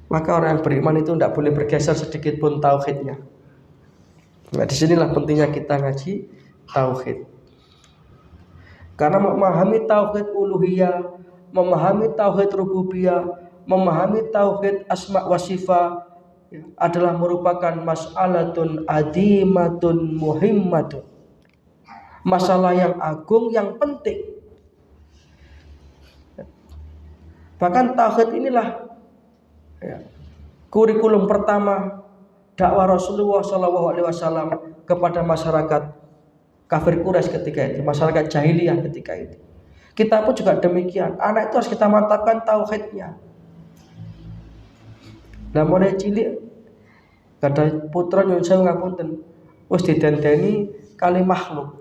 Maka orang yang beriman itu tidak boleh bergeser sedikit pun tauhidnya. Nah, disinilah pentingnya kita ngaji tauhid. Karena memahami tauhid uluhiyah, memahami tauhid rububiyah, memahami tauhid asma wa sifat adalah merupakan mas'alatun adimatun muhimmatun. Masalah yang agung, yang penting. Bahkan tauhid inilah kurikulum pertama dakwah Rasulullah SAW kepada masyarakat kafir Quraisy ketika itu, masyarakat jahiliyah ketika itu. Kita pun juga demikian. Anak itu harus kita mantapkan tauhidnya. Nah mulai cilik kata putra nyuwun sewu ngapunten, wis didandani kali makhluk.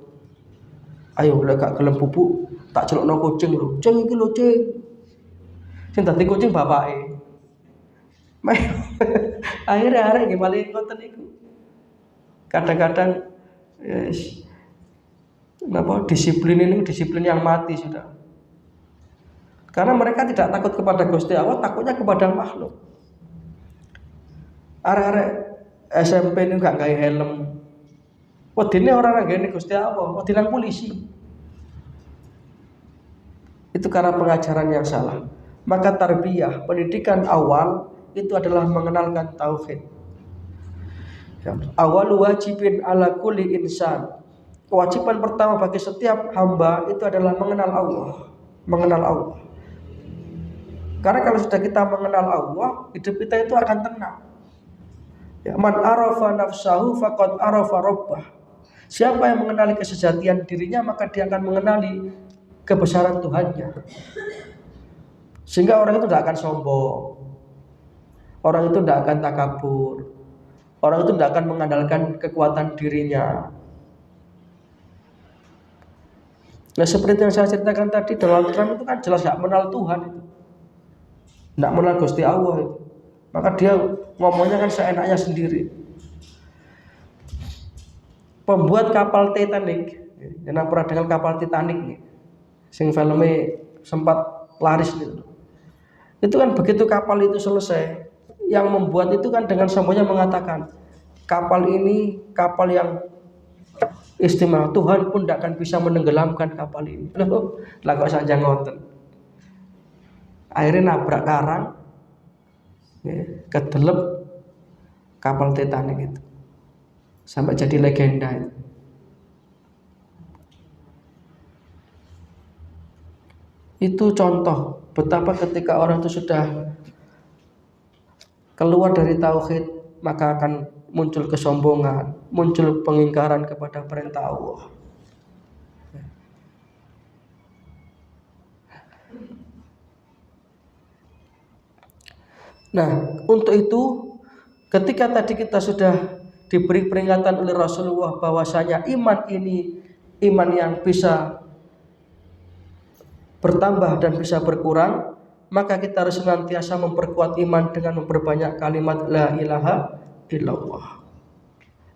Ayo lek gak gelem bubuk tak celukno kucing lho. Cing iki lho cing. Sing dadi kucing bapake. Akhirnya arek nggih malih ngoten niku. Kadang-kadang disiplin ini disiplin yang mati sudah. Karena mereka tidak takut kepada Gusti Allah, takutnya kepada makhluk. Arek-arek SMP ini gak gawe helm. Wedine orang nggene Gusti Allah, wedinan polisi. Itu karena pengajaran yang salah. Maka tarbiyah, pendidikan awal itu adalah mengenalkan tauhid. Awal wajibin ala kulli insan. Kewajiban pertama bagi setiap hamba itu adalah mengenal Allah. Mengenal Allah. Karena kalau sudah kita mengenal Allah, hidup kita itu akan tenang. Man arafa nafsahu faqad arafa rabbah. Siapa yang mengenali kesejatian dirinya, maka dia akan mengenali kebesaran Tuhannya. Sehingga orang itu tidak akan sombong. Orang itu tidak akan takabur. Orang itu tidak akan mengandalkan kekuatan dirinya. Nah seperti yang saya ceritakan tadi, Donald Trump itu kan jelas tidak mengenal Tuhan itu. Tidak mengenal Gusti Allah itu. Maka dia ngomongnya kan seenaknya sendiri. Pembuat kapal Titanic, yang pernah dengar kapal Titanic nih, sing filmnya sempat laris gitu. Itu kan begitu kapal itu selesai, yang membuat itu kan dengan sombongnya mengatakan, kapal ini kapal yang istimewa, Tuhan pun tidak akan bisa menenggelamkan kapal ini. Loh, lah kok saja ngoten. Akhirnya nabrak karang, kedelep kapal Titanic itu. Sampai jadi legenda itu. Itu contoh betapa ketika orang itu sudah keluar dari tauhid, maka akan muncul kesombongan, muncul pengingkaran kepada perintah Allah. Nah, untuk itu ketika tadi kita sudah diberi peringatan oleh Rasulullah bahwasanya iman ini iman yang bisa bertambah dan bisa berkurang, maka kita harus senantiasa memperkuat iman dengan memperbanyak kalimat la ilaha illallah.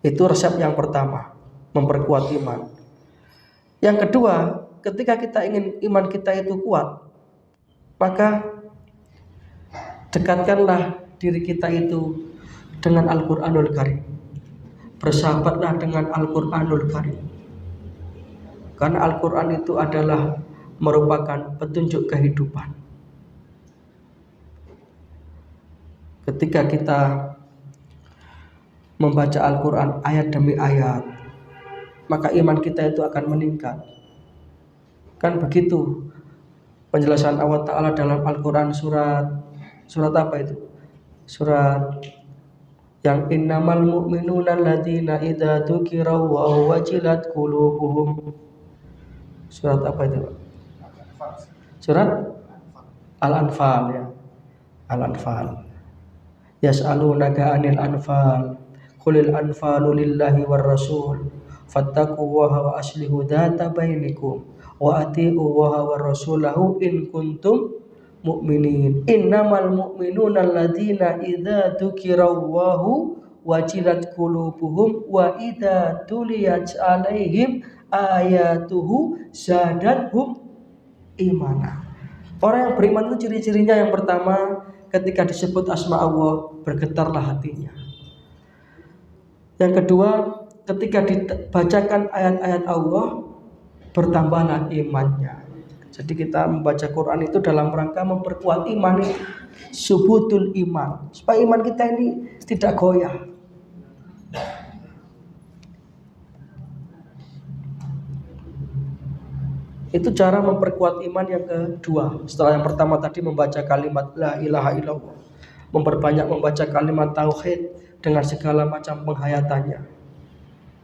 Itu resep yang pertama, memperkuat iman. Yang kedua, ketika kita ingin iman kita itu kuat, maka dekatkanlah diri kita itu dengan Al-Qur'anul Karim. Bersahabatlah dengan Al-Qur'anul Karim. Karena Al-Qur'an itu adalah merupakan petunjuk kehidupan. Ketika kita membaca Al-Qur'an ayat demi ayat, maka iman kita itu akan meningkat. Kan begitu penjelasan Allah Ta'ala dalam Al-Qur'an surat apa itu? Surat yang innamal mu'minuna alladzina idza dzukira wa wajilat qulubuhum. Surat apa itu? Surat Al-Anfal ya. Al-Anfal. Yas'alunaka 'anil anfal. Qulil anfalu lillahi war rasul fattaqullaha wa aslihu dzata bainikum wa atii'u Allaha war rasulahu in kuntum mu'minin. Innamal mu'minuna alladzina idza dzukirallahu wajilat qulubuhum wa idza tuliyat 'alaihim ayatuhu zadatuhum imana. Orang yang beriman itu ciri-cirinya yang pertama, ketika disebut asma Allah bergetarlah hatinya. Yang kedua, ketika dibacakan ayat-ayat Allah bertambahlah imannya. Jadi kita membaca Quran itu dalam rangka memperkuat iman, subutul iman, supaya iman kita ini tidak goyah. Itu cara memperkuat iman yang kedua. Setelah yang pertama tadi membaca kalimat la ilaha illallah, memperbanyak membaca kalimat tauhid dengan segala macam penghayatannya.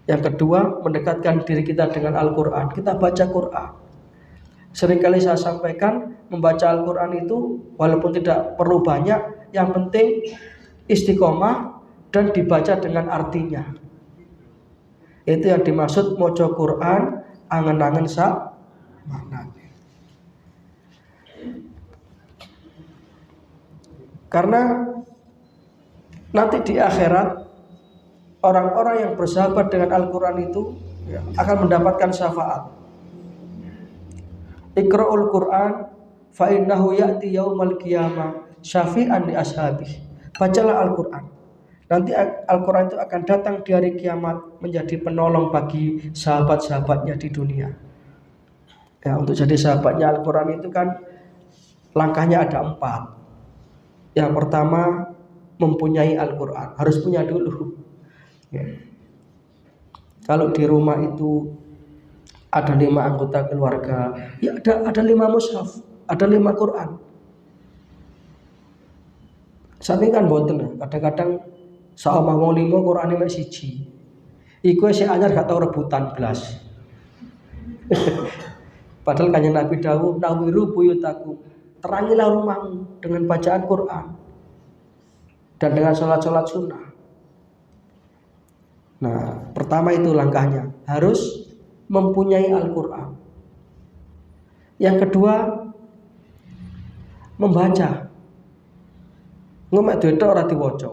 Yang kedua, mendekatkan diri kita dengan Al-Quran. Kita baca Quran. Seringkali saya sampaikan, membaca Al-Quran itu walaupun tidak perlu banyak, yang penting istiqomah dan dibaca dengan artinya. Itu yang dimaksud mojo Quran angen-angen sak maknanya. Karena nanti di akhirat orang-orang yang bersahabat dengan Al-Quran itu akan mendapatkan syafaat. Iqra'ul Quran fa innahu ya'ti yaumal qiyamah syafi'an li ashabih. Bacalah Al-Quran. Nanti Al-Quran itu akan datang di hari kiamat menjadi penolong bagi sahabat-sahabatnya di dunia. Ya, untuk jadi sahabatnya Al-Quran itu kan langkahnya ada 4. Yang pertama, mempunyai Al-Quran. Harus punya dulu. Ya. Kalau di rumah itu ada 5 anggota keluarga, ya ada 5 mushaf, ada 5 Quran. Saat ini kan boten, kadang-kadang saomah wong 5 Qurane mek 1. Iku sik anyar gak tau rebutan blas. Padahal kanjeng Nabi dawuh nawiru buyutakum, terangilah rumahmu dengan bacaan Quran dan dengan sholat-sholat sunnah. Nah, pertama itu langkahnya, harus mempunyai Al-Quran. Yang kedua, membaca. Ngomek dhewe ora diwaca.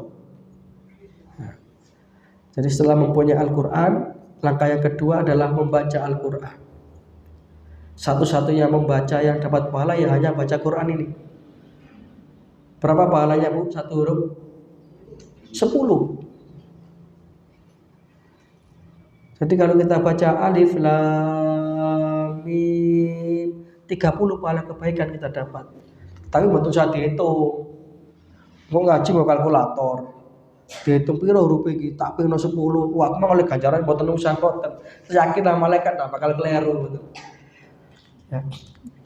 Jadi setelah mempunyai Al-Quran, langkah yang kedua adalah membaca Al-Quran. Satu-satunya membaca yang dapat pahala ya hanya baca Quran ini. Berapa pahalanya Bu? 1 huruf? 10. Jadi kalau kita baca alif lam mim 30 pahala kebaikan kita dapat. Tapi bentuk saat dihitung. Mau ngaji mau kalkulator. Dihitung piro huruf iki tak pingno 10. Wah, mau oleh ganjaran mboten usah mboten. Yakinlah malaikat tak bakal keliru gitu. Ya.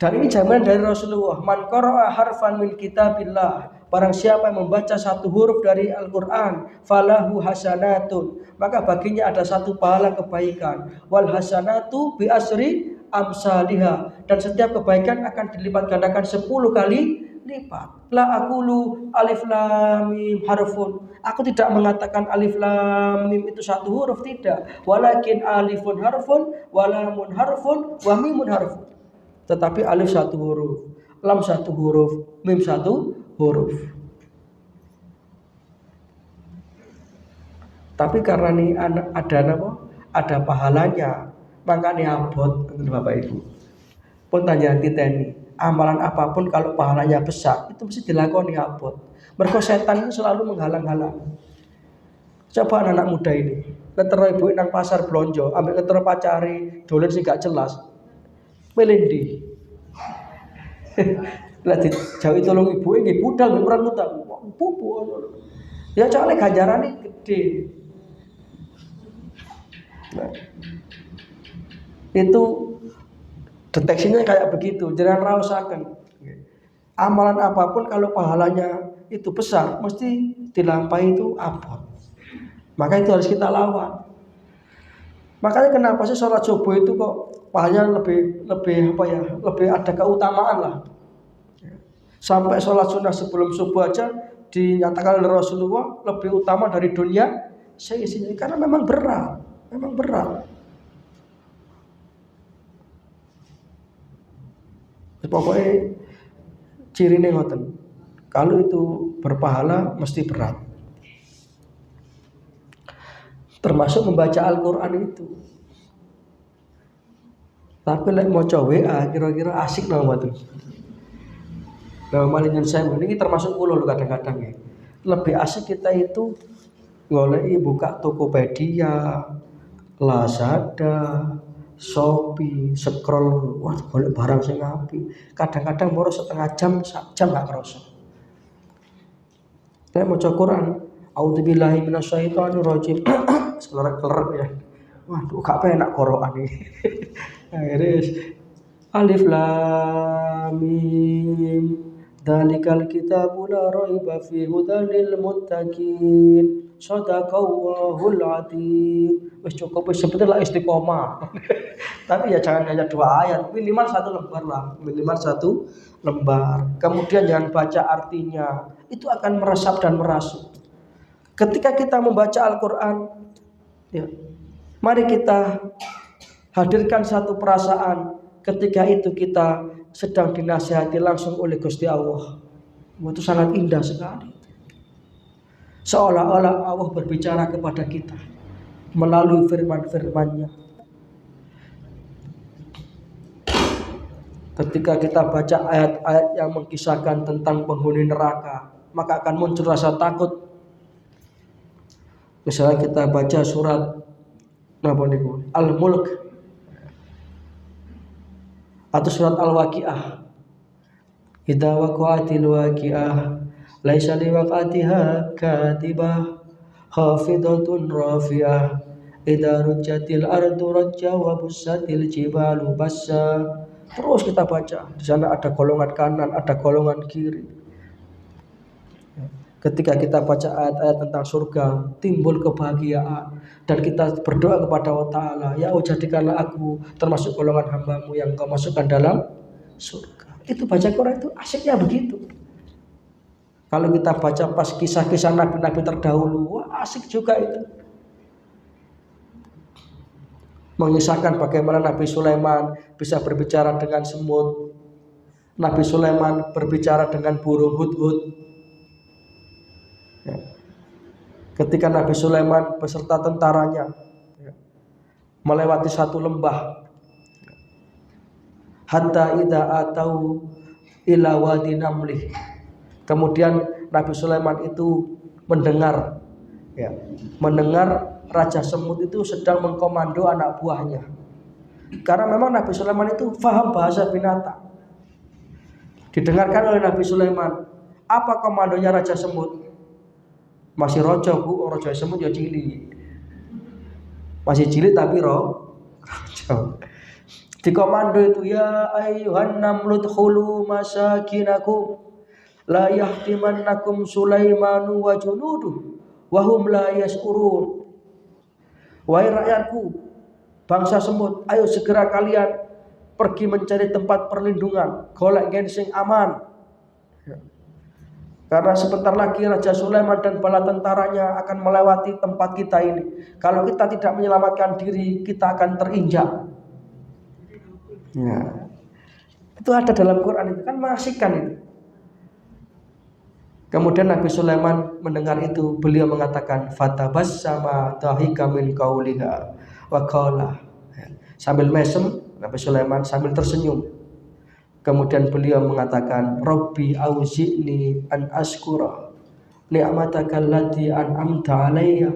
Dan ini jaminan dari Rasulullah, man qara'a harfan min kitabillah, barang siapa yang membaca 1 huruf dari Al-Quran, falahu hasanatun, maka baginya ada 1 pahala kebaikan, wal hasanatu bi asri amsalihha, dan setiap kebaikan akan dilipat gandakan 10 kali lipat. La aqulu alif lam mim harfun, aku tidak mengatakan alif lam mim itu 1 huruf, tidak, walakin alifun harfun, walamun harfun, wa mimun harfun. Tetapi alif 1 huruf, lam 1 huruf, mim 1 huruf. Tapi karena ini ada pahalanya, makanya abot Bapak Ibu. Pun tanya titeni, amalan apapun kalau pahalanya besar itu mesti dilakoni abot. Mergo setan itu selalu menghalang-halang. Coba anak muda ini, ketero ibu nang pasar blonjo, ambek ketero pacari, dolen sing gak jelas. Melendi. Lah dijauhi tolong ibu nggih budal nggih perang utak. Pupu. Ya soalnya ganjarane gede. Nah, itu deteksinya kayak begitu, jangan rausaken. Amalan apapun kalau pahalanya itu besar, mesti dilampaui itu abot. Maka itu harus kita lawan. Makanya kenapa sih sholat subuh itu kok pahalanya lebih ada keutamaan lah. Sampai sholat sunnah sebelum subuh aja dinyatakan oleh Rasulullah lebih utama dari dunia seisinya karena memang berat, memang berat. Pokoknya cirinya ngoten. Kalau itu berpahala mesti berat. Termasuk membaca Al-Qur'an itu. Tapi lek maca WA kira-kira asik nang mboten. Nah, malingin saya ini termasuk kula lho kadang-kadang ya. Lebih asik kita itu goleki buka Tokopedia, Lazada, Shopee, scroll, wah golek barang sing apik. Kadang-kadang moro setengah jam, sak jam gak kerasa. Saya maca Quran, A'udzubillahi minasyaitonir rajim. Kelerek-kelerek ya. Waduh, gak penak korokan iki. Akhirnya Alif Lam Mim. Dzalikal kitabu la raiba fihi hudal lil muttaqin. Shadaqallahul adzim. Wis cukup wis sebetulnya istiqomah. Tapi ya jangan hanya 2 ayat, minimal 1 lembar lah, minimal 1 lembar. Kemudian jangan baca artinya, itu akan meresap dan merasuk. Ketika kita membaca Al-Qur'an, ya, mari kita hadirkan satu perasaan ketika itu kita sedang dinasihati langsung oleh Gusti Allah. Itu sangat indah sekali. Seolah-olah Allah berbicara kepada kita melalui firman-firman-Nya. Ketika kita baca ayat-ayat yang mengisahkan tentang penghuni neraka, maka akan muncul rasa takut. Misalnya kita baca surat Al-Mulk atau surat Al-Waqiah. Idza waqa'atil waqi'ah laisa liwaqatiha katibah khafidatun rafi'ah idza rujjatil ardu rajja wa bussatil jibalu bassa. Terus kita baca, di sana ada golongan kanan, ada golongan kiri. Ketika kita baca ayat-ayat tentang surga, timbul kebahagiaan dan kita berdoa kepada Allah Ta'ala, ya Allah jadikanlah aku termasuk golongan hamba-Mu yang Kau masukkan dalam surga. Itu baca Quran itu asiknya begitu. Kalau kita baca pas kisah-kisah nabi-nabi terdahulu, wah asik juga itu. Mengisahkan bagaimana Nabi Sulaiman bisa berbicara dengan semut, Nabi Sulaiman berbicara dengan burung hudhud. Ya. Ketika Nabi Sulaiman beserta tentaranya melewati satu lembah, hatta idza atau ila wadi namlih. Kemudian Nabi Sulaiman itu mendengar Raja Semut itu sedang mengkomando anak buahnya. Karena memang Nabi Sulaiman itu paham bahasa binatang. Didengarkan oleh Nabi Sulaiman, apa komandonya Raja Semut? Masih rojo bu, rojo semut ya cilik. Masih cilik tapi rojo. Di komando itu, ya ayyuhan namlut khulu masakinakum la yahtimannakum Sulaimanu wa junuduh wa hum la yash'urun. Wahai rakyatku, bangsa semut, ayo segera kalian pergi mencari tempat perlindungan, golek gensing aman. Karena sebentar lagi Raja Sulaiman dan bala tentaranya akan melewati tempat kita ini. Kalau kita tidak menyelamatkan diri, kita akan terinjak. Ya. Itu ada dalam Quran itu, kan mengasihkan itu. Kemudian Nabi Sulaiman mendengar itu, beliau mengatakan fatabassama dhahika min qauliha wa qala. Sambil mesem Nabi Sulaiman sambil tersenyum. Kemudian beliau mengatakan, Rabbi auzi'ni an askura ni'mataka allati an'amta alayya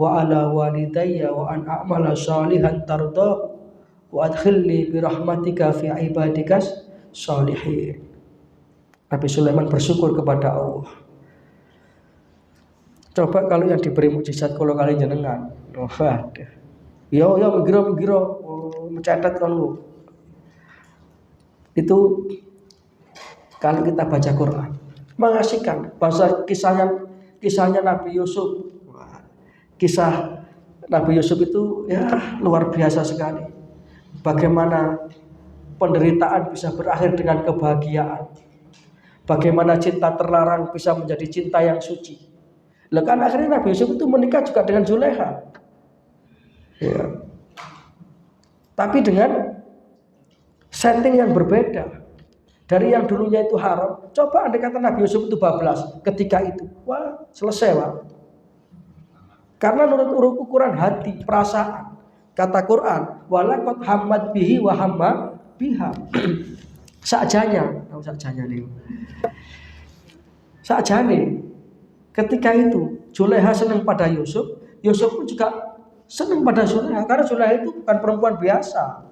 wa ala walidayya wa an a'mala salihan tardahu wa adkhilni bi rahmatika fi ibadikas salihin. Nabi Sulaiman bersyukur kepada Allah. Coba kalau yang diberi mukjizat kalau kalian jenengan, waduh. Yo migro mencatat kalau itu kalau kita baca Quran mengasihkan. Bahasa kisahnya Nabi Yusuf. Kisah Nabi Yusuf itu ya luar biasa sekali. Bagaimana penderitaan bisa berakhir dengan kebahagiaan. Bagaimana cinta terlarang bisa menjadi cinta yang suci. Lah kan akhirnya Nabi Yusuf itu menikah juga dengan Zulekha. Ya. Tapi dengan setting yang berbeda. Dari yang dulunya itu haram, coba andai kata Nabi Yusuf itu bablas ketika itu, wah selesai Pak. Karena menurut ukuran hati, perasaan, kata Quran, walaqad hammat bihi wa hamma biha. Sakjane, tahu sakjane nih. Sakjane ketika itu Zulekha senang pada Yusuf, Yusuf pun juga senang pada Zulekha karena Zulekha itu bukan perempuan biasa.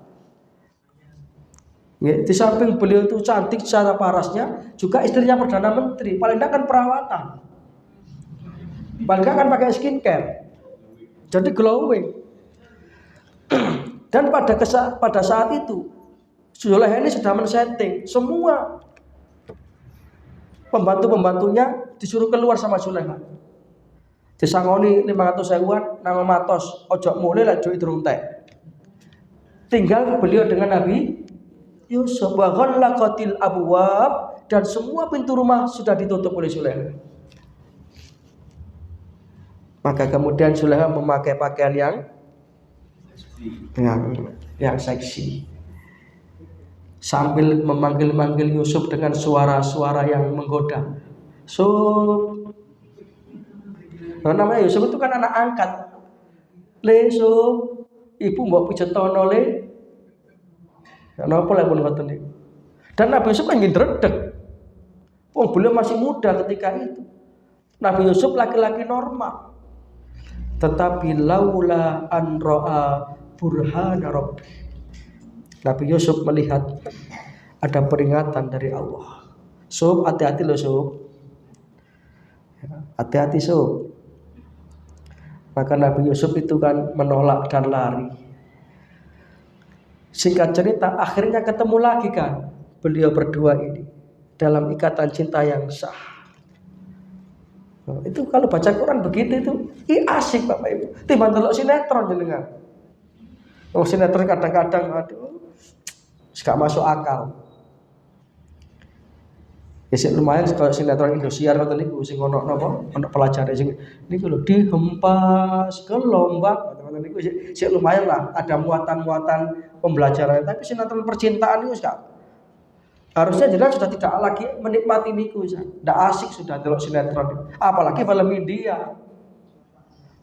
Ya, di samping beliau itu cantik secara parasnya, juga istrinya Perdana Menteri, paling tidak kan perawatan, paling tidak kan pakai skincare, jadi glowing. Dan pada saat itu Zulekha ini sudah men-setting semua pembantu-pembantunya disuruh keluar sama Zulekha. Disangoni 500.000-an nama matos, ojo mulai lah joi durung tek. Tinggal beliau dengan Nabi Yusuf wa ghallaqatil abwab, dan semua pintu rumah sudah ditutup oleh Zulekha. Maka kemudian Zulekha memakai pakaian yang seksi, sambil memanggil-manggil Yusuf dengan suara-suara yang menggoda. Namanya Yusuf itu kan anak angkat. Le Yusuf, ibu mbok pijetono le. Napa lek pun ngoten niku. Dan Nabi Yusuf kan ngindredeg. Beliau masih muda ketika itu. Nabi Yusuf laki-laki normal. Tetapi laula an ra'a burhana rabbi. Nabi Yusuf melihat ada peringatan dari Allah. Sob, hati-hati loh Sob. Hati-hati Sob. Maka Nabi Yusuf itu kan menolak dan lari. Singkat cerita, akhirnya ketemu lagi kan beliau berdua ini dalam ikatan cinta yang sah. Itu kalau baca Quran begitu itu, asik Bapak Ibu. Timbang delok sinetron jenengan. Sinetron kadang-kadang aduh, gak masuk akal. Ya sih lumayan kalau sinetron Indosiar ngoten niku sing ono napa? Ono pelajare sing niku lho dihempas gelombang. Ngoten niku sih lumayan lah, ada muatan-muatan pembelajaran. Tapi sinetron percintaan itu harusnya jelas sudah tidak lagi menikmati niku, tidak asik sudah delok sinetron. Apalagi film India.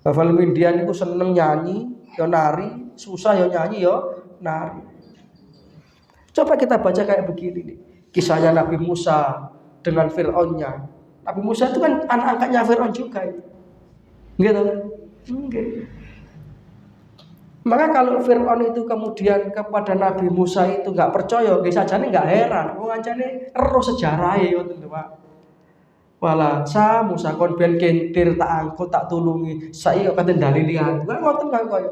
Film India niku seneng nyanyi, yo nari, susah yo nyanyi yo nari. Coba kita baca kayak begini nih. Kisahnya Nabi Musa dengan Fir'aunnya. Nabi Musa itu kan anak angkatnya Fir'aun juga itu. Gitu. Enggak. Maka kalau Fir'aun itu kemudian kepada Nabi Musa itu enggak percaya, nggih sajane enggak heran. Wong ancane ero sejarahe ngoten lho, Pak. Wala sa Musa kon ben kentir tak angkut tak tulungi. Saiki kok katen dalili aku. Kan ngoten kan koyo.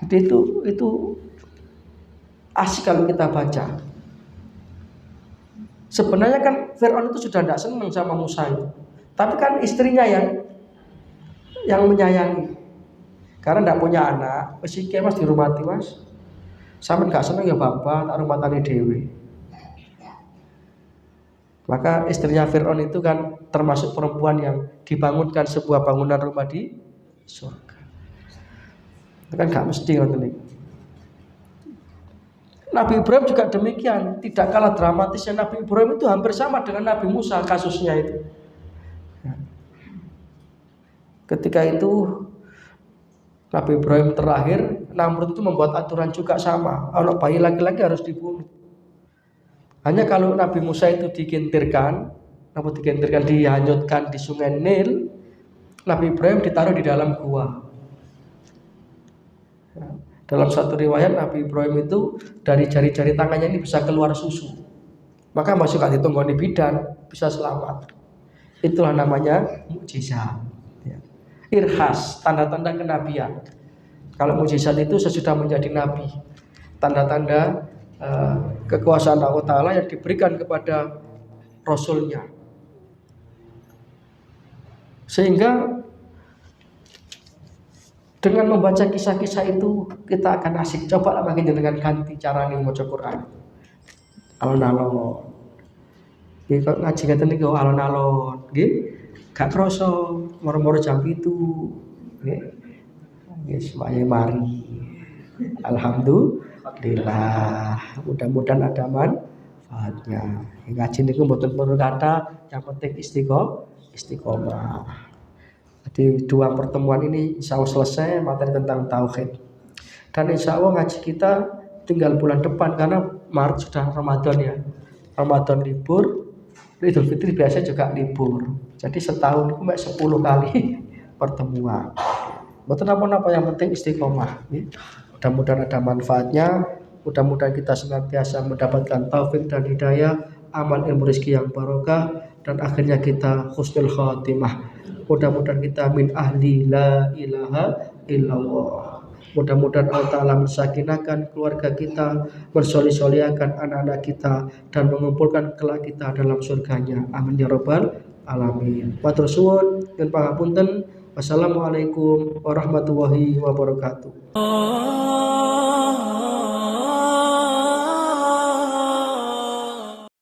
Jadi itu asik kalau kita baca. Sebenarnya kan Fir'aun itu sudah tidak senang sama Musa itu. Tapi kan istrinya yang menyayangi. Karena tidak punya anak, wis iki Mas dirumati Mas. Sampeyan gak seneng ya bapak, tak rumatane dhewe. Maka istrinya Fir'aun itu kan termasuk perempuan yang dibangunkan sebuah bangunan rumah di surga. Itu kan gak mesti ngoten niku. Nabi Ibrahim juga demikian, tidak kalah dramatisnya Nabi Ibrahim itu hampir sama dengan Nabi Musa kasusnya itu. Ketika itu Nabi Ibrahim terakhir, Namrud itu membuat aturan juga sama, anak bayi laki-laki harus dibunuh. Hanya kalau Nabi Musa itu digentirkan, dihanyutkan di sungai Nil, Nabi Ibrahim ditaruh di dalam gua. Dalam satu riwayat Nabi Ibrahim itu dari jari-jari tangannya ini bisa keluar susu. Maka masuk hati tonggoni bidan bisa selamat. Itulah namanya mukjizat. Irhas, tanda-tanda kenabian. Kalau mukjizat itu sesudah menjadi nabi, tanda-tanda kekuasaan Allah Ta'ala yang diberikan kepada Rasulnya. Sehingga dengan membaca kisah-kisah itu kita akan asik. Coba lah makin dengan ganti cara nih maca Quran. Alon-alon. Nggih kok ngaji ngaten niku alon-alon, nggih. gak krasa moro-moro jam 7. Nggih. Wis mari. Alhamdulillah. Mudah-mudahan ada manfaatnya. Ngaji niku mboten perlu kata, yang penting istiqomah. Jadi 2 pertemuan ini insya Allah selesai materi tentang tauhid. Dan insya Allah ngaji kita tinggal bulan depan karena Maret sudah Ramadan ya. Ramadan libur, Idul Fitri biasa juga libur. Jadi setahun itu 10 kali pertemuan. Betul apa-apa yang penting istiqomah. Mudah-mudahan ada manfaatnya. Mudah-mudahan kita senantiasa mendapatkan taufik dan hidayah, amal ilmu rezeki yang barokah, dan akhirnya kita husnul khatimah. Mudah-mudahan kita min ahli la ilaha illallah. Mudah-mudahan Allah Ta'ala mensakinahkan keluarga kita, mensoli-soliakan anak-anak kita, dan mengumpulkan kelak kita dalam surganya. Amin ya rabbal alamin. Matur suwun dan pangapunten. Wassalamualaikum warahmatullahi wabarakatuh.